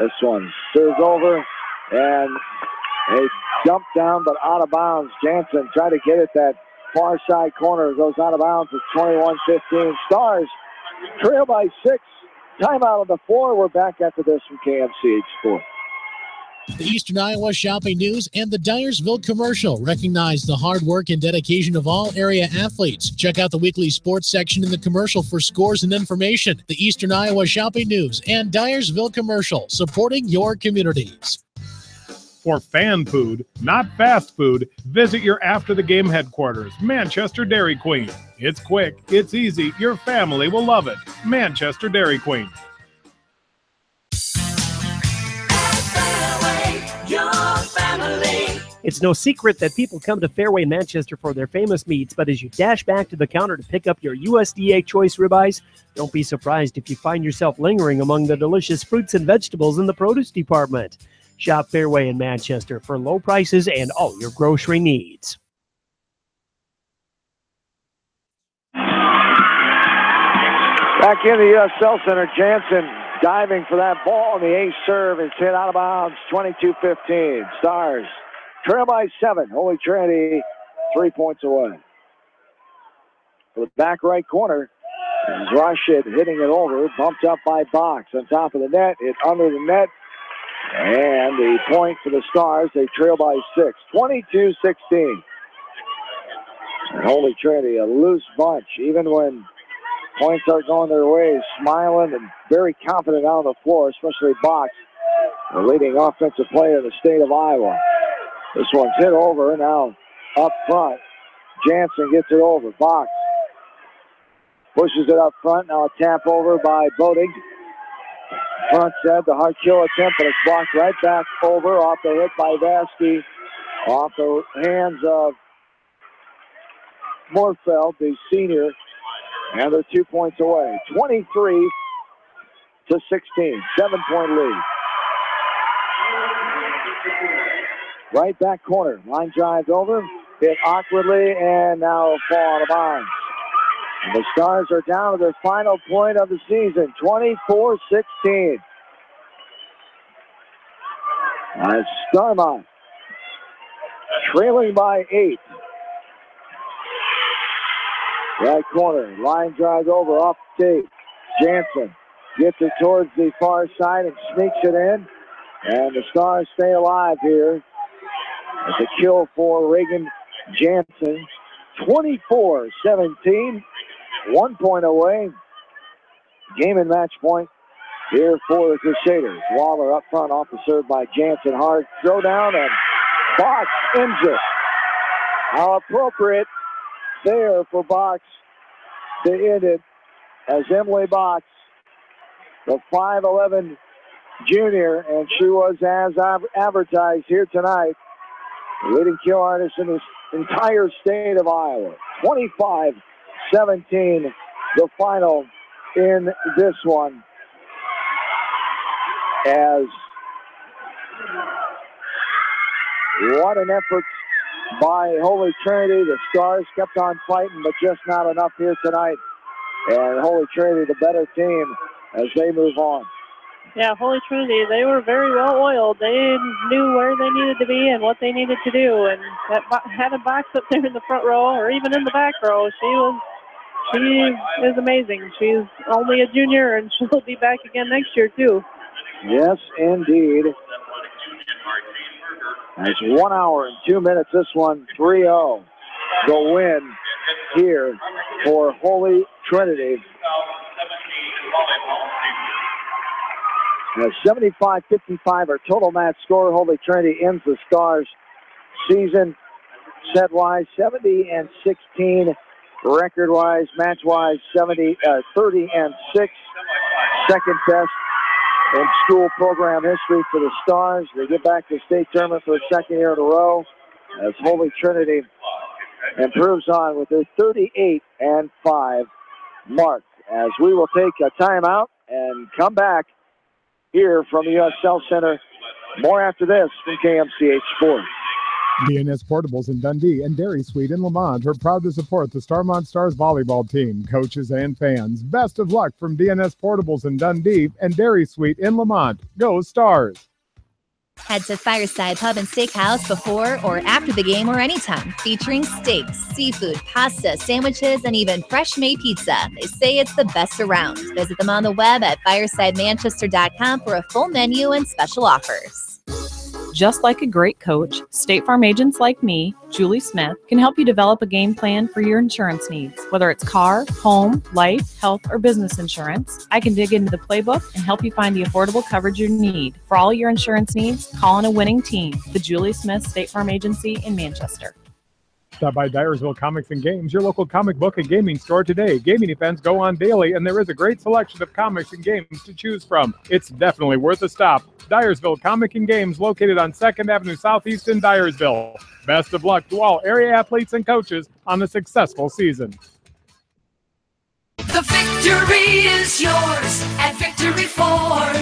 This one serves over, and a jump down, but out of bounds. Jansen tried to get it that far side corner. Goes out of bounds. It's 21-15. Stars trail by 6. Timeout on the floor. We're back after this from KMCH Sports. The Eastern Iowa Shopping News and the Dyersville Commercial recognize the hard work and dedication of all area athletes. Check out the weekly sports section in the commercial for scores and information. The Eastern Iowa Shopping News and Dyersville Commercial, supporting your communities. For fan food, not fast food, visit your after-the-game headquarters, Manchester Dairy Queen. It's quick, it's easy, your family will love it. Manchester Dairy Queen. It's no secret that people come to Fairway Manchester for their famous meats, but as you dash back to the counter to pick up your USDA choice ribeyes, don't be surprised if you find yourself lingering among the delicious fruits and vegetables in the produce department. Shop Fairway in Manchester for low prices and all your grocery needs. Back in the USL Center, Jansen diving for that ball, and the ace serve is hit out of bounds, 22-15. Stars trail by 7. Holy Trinity 3 points away. For the back right corner, Rashid hitting it over, bumped up by Box on top of the net, hit under the net, and the point for the Stars. They trail by 6, 22-16. And Holy Trinity, a loose bunch, even when points aren't going their way, smiling and very confident out on the floor, especially Box, the leading offensive player in the state of Iowa. This one's hit over, now up front. Jansen gets it over. Box pushes it up front, now a tap over by Bodig. Front set, the hard kill attempt, but it's blocked right back over off the hit by Vasky, off the hands of Morfeld, the senior, and they're 2 points away. 23-16, 7-point lead. Right back corner, line drives over, hit awkwardly, and now fall out of bounds. And the Stars are down to their final point of the season, 24-16. As Starmont trailing by 8. Right corner, line drives over, off the tape. Jansen gets it towards the far side and sneaks it in. And the Stars stay alive here. It's a kill for Reagan Jansen. 24-17. 1 point away. Game and match point here for the Crusaders. Waller up front off the serve by Jansen. Hard throw down, and Box injured. How appropriate there for Box to end it, as Emily Box, the 5'11" junior, and she was as advertised here tonight, the leading kill artist in this entire state of Iowa. 25-17, the final in this one, as what an effort by Holy Trinity. The Stars kept on fighting, but just not enough here tonight. And Holy Trinity, the better team, as they move on. Yeah, Holy Trinity, they were very well oiled. They knew where they needed to be and what they needed to do. And that having Box up there in the front row, or even in the back row, she is amazing. She's only a junior, and she'll be back again next year, too. Yes, indeed. It's 1 hour and 2 minutes. This one, 3-0. The win here for Holy Trinity. 75-55, our total match score. Holy Trinity ends the Stars season set-wise 70-16, record-wise, match-wise 30-6. Second best in school program history for the Stars. They get back to the state tournament for the second year in a row as Holy Trinity improves on with their 38-5 mark. As we will take a timeout and come back here from the U.S. Health Center. More after this from KMCH Sports. DNS Portables in Dundee and Dairy Sweet in Lamont are proud to support the Starmont Stars volleyball team, coaches, and fans. Best of luck from DNS Portables in Dundee and Dairy Sweet in Lamont. Go Stars! Head to Fireside Pub and Steakhouse before or after the game or anytime, featuring steaks, seafood, pasta, sandwiches, and even fresh-made pizza. They say it's the best around. Visit them on the web at firesidemanchester.com for a full menu and special offers. Just like a great coach, State Farm agents like me, Julie Smith, can help you develop a game plan for your insurance needs. Whether it's car, home, life, health, or business insurance, I can dig into the playbook and help you find the affordable coverage you need. For all your insurance needs, call on a winning team. The Julie Smith State Farm Agency in Manchester. Stop by Dyersville Comics and Games, your local comic book and gaming store today. Gaming events go on daily, and there is a great selection of comics and games to choose from. It's definitely worth a stop. Dyersville Comic and Games, located on 2nd Avenue Southeast in Dyersville. Best of luck to all area athletes and coaches on a successful season. The victory is yours at Victory Ford.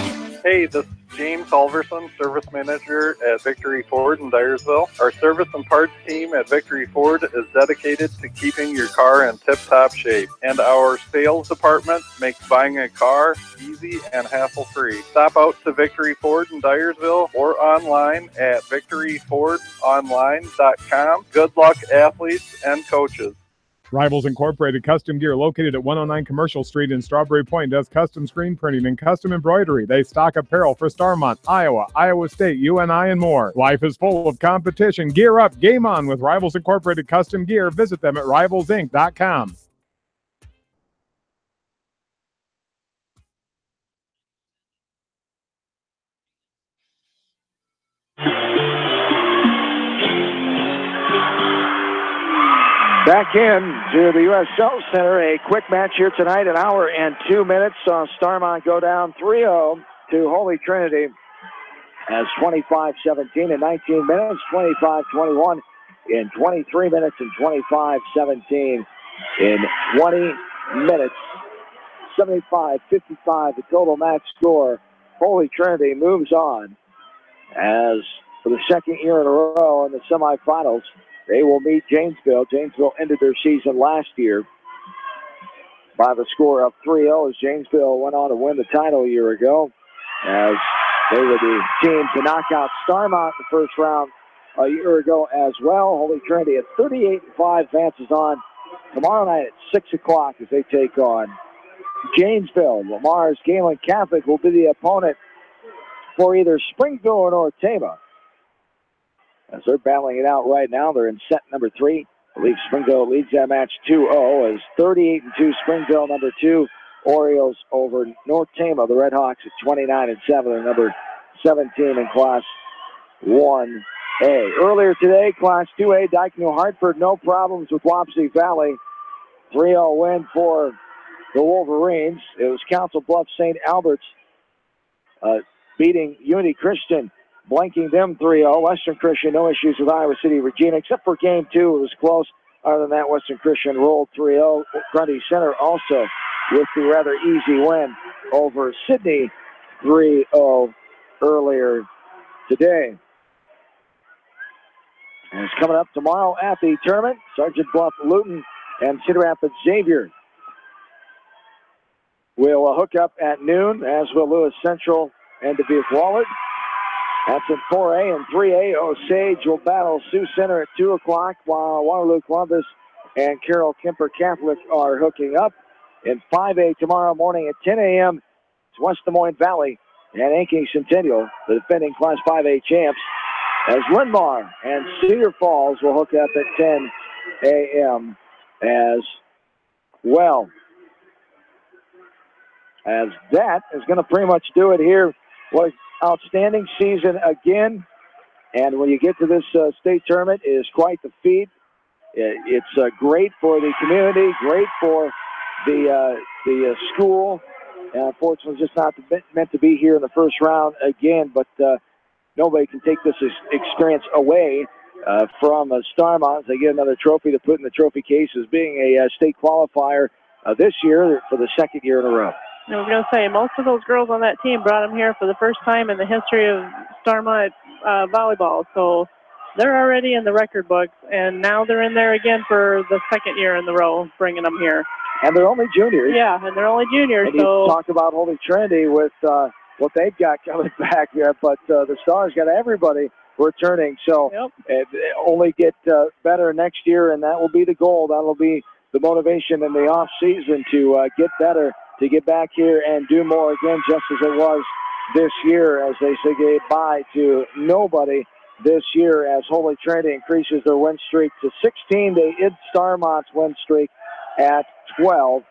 Hey, this is James Halverson, Service Manager at Victory Ford in Dyersville. Our service and parts team at Victory Ford is dedicated to keeping your car in tip-top shape. And our sales department makes buying a car easy and hassle-free. Stop out to Victory Ford in Dyersville or online at victoryfordonline.com. Good luck, athletes and coaches. Rivals Incorporated Custom Gear, located at 109 Commercial Street in Strawberry Point, does custom screen printing and custom embroidery. They stock apparel for Starmont, Iowa, Iowa State, UNI, and more. Life is full of competition. Gear up, game on with Rivals Incorporated Custom Gear. Visit them at rivalsinc.com. Back in to the U.S. Health Center, a quick match here tonight, an hour and 2 minutes. Starmont go down 3-0 to Holy Trinity as 25-17 in 19 minutes, 25-21 in 23 minutes, and 25-17 in 20 minutes. 75-55 the total match score. Holy Trinity moves on as for the second year in a row in the semifinals. They will meet Janesville. Janesville ended their season last year by the score of 3-0 as Janesville went on to win the title a year ago, as they were the team to knock out Starmont in the first round a year ago as well. Holy Trinity at 38-5 advances on tomorrow night at 6 o'clock as they take on Janesville. Lamar's Galen Catholic will be the opponent for either Springville or North Tama. As they're battling it out right now, they're in set number 3. I believe Springville leads that match 2-0 as 38-2 Springville, number 2. Orioles over North Tama, the Red Hawks at 29-7, and number 17 in Class 1A. Earlier today, Class 2A, Dyke New Hartford, no problems with Wapsie Valley. 3-0 win for the Wolverines. It was Council Bluffs St. Albert's beating Unity Christian, blanking them 3-0. Western Christian, no issues with Iowa City Regina, except for game 2. It was close. Other than that, Western Christian rolled 3-0. Grundy Center also with the rather easy win over Sydney 3-0 earlier today. And it's coming up tomorrow at the tournament. Sergeant Bluff Luton and Cedar Rapids Xavier will hook up at noon, as will Lewis Central and Dubuque Wahlert. That's in 4A. And 3A, Osage will battle Sioux Center at 2 o'clock, while Waterloo Columbus and Carroll Kemper Catholic are hooking up. In 5A tomorrow morning at 10 a.m., it's West Des Moines Valley and Anking Centennial, the defending Class 5A champs, as Linn-Mar and Cedar Falls will hook up at 10 a.m. as well. As that is going to pretty much do it here. What an outstanding season again. And when you get to this state tournament, it is quite the feat. It's great for the community, great for the school, And unfortunately, just not meant to be here in the first round again. But nobody can take this experience away from Starmont. They get another trophy to put in the trophy case as being a state qualifier this year for the second year in a row. I was going to say, most of those girls on that team brought them here for the first time in the history of Starmont volleyball. So they're already in the record books, and now they're in there again for the second year in the row, bringing them here. And they're only juniors. Yeah, and they're only juniors. And you talked about Holy Trinity with what they've got coming back there, but the Stars got everybody returning. So it only get better next year, and that will be the goal. That will be the motivation in the off season to get better, to get back here and do more again, just as it was this year, as they say goodbye to nobody this year as Holy Trinity increases their win streak to 16. They end Starmont's win streak at 12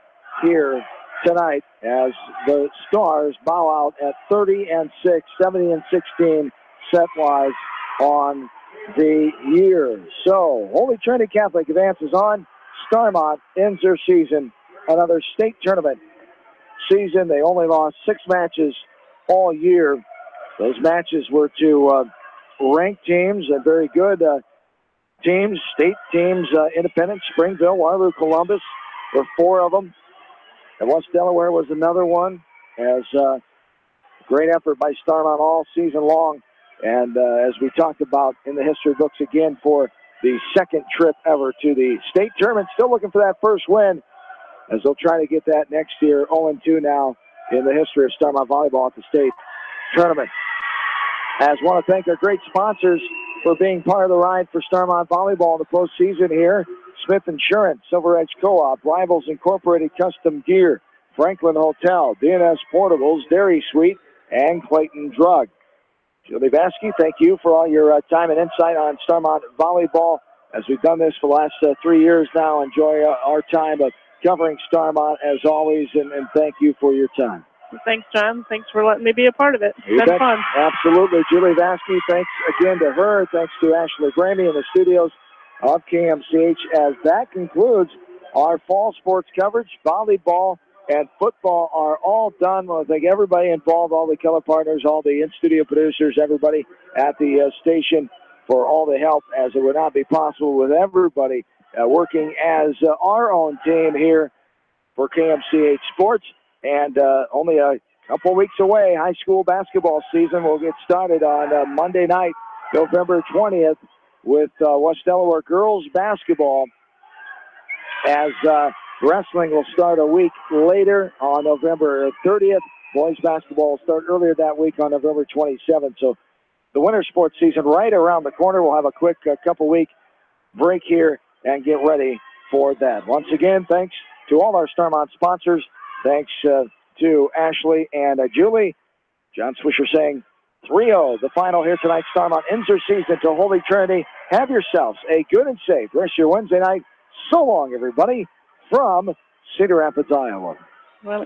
here tonight as the Stars bow out at 30-6, 70-16 set-wise on the year. So Holy Trinity Catholic advances on. Starmont ends their season, another state tournament season. They only lost 6 matches all year. Those matches were to ranked teams and very good teams, state teams, Independence, Springville, Waterloo, Columbus. There were 4 of them. And West Delaware was another one. As great effort by Starmont all season long. And as we talked about in the history books again for the second trip ever to the state tournament, still looking for that first win as they'll try to get that next year. 0-2 now in the history of Starmont volleyball at the state tournament. As I want to thank our great sponsors for being part of the ride for Starmont volleyball in the postseason here. Smith Insurance, Silver Edge Co-op, Rivals Incorporated Custom Gear, Franklin Hotel, DNS Portables, Dairy Suite, and Clayton Drug. Julie Vasky, thank you for all your time and insight on Starmont volleyball. As we've done this for the last 3 years now, enjoy our time of covering Starmont as always, and thank you for your time. Thanks, John. Thanks for letting me be a part of it. It's been fun. Absolutely. Julie Vasky, thanks again to her. Thanks to Ashley Gramey in the studios of KMCH. As that concludes our fall sports coverage, volleyball and football are all done. I want to thank everybody involved, all the color partners, all the in-studio producers, everybody at the station for all the help, as it would not be possible with everybody working as our own team here for KMCH Sports. And only a couple weeks away, high school basketball season will get started on Monday night, November 20th, with West Delaware girls basketball, as wrestling will start a week later on November 30th. Boys basketball will start earlier that week on November 27th. So the winter sports season right around the corner. We'll have a quick couple-week break here and get ready for that. Once again, thanks to all our Starmont sponsors. Thanks to Ashley and Julie. John Swisher saying 3-0, the final here tonight. Starmont ends their season to Holy Trinity. Have yourselves a good and safe rest of your Wednesday night. So long, everybody, from Cedar Rapids, Iowa. Well,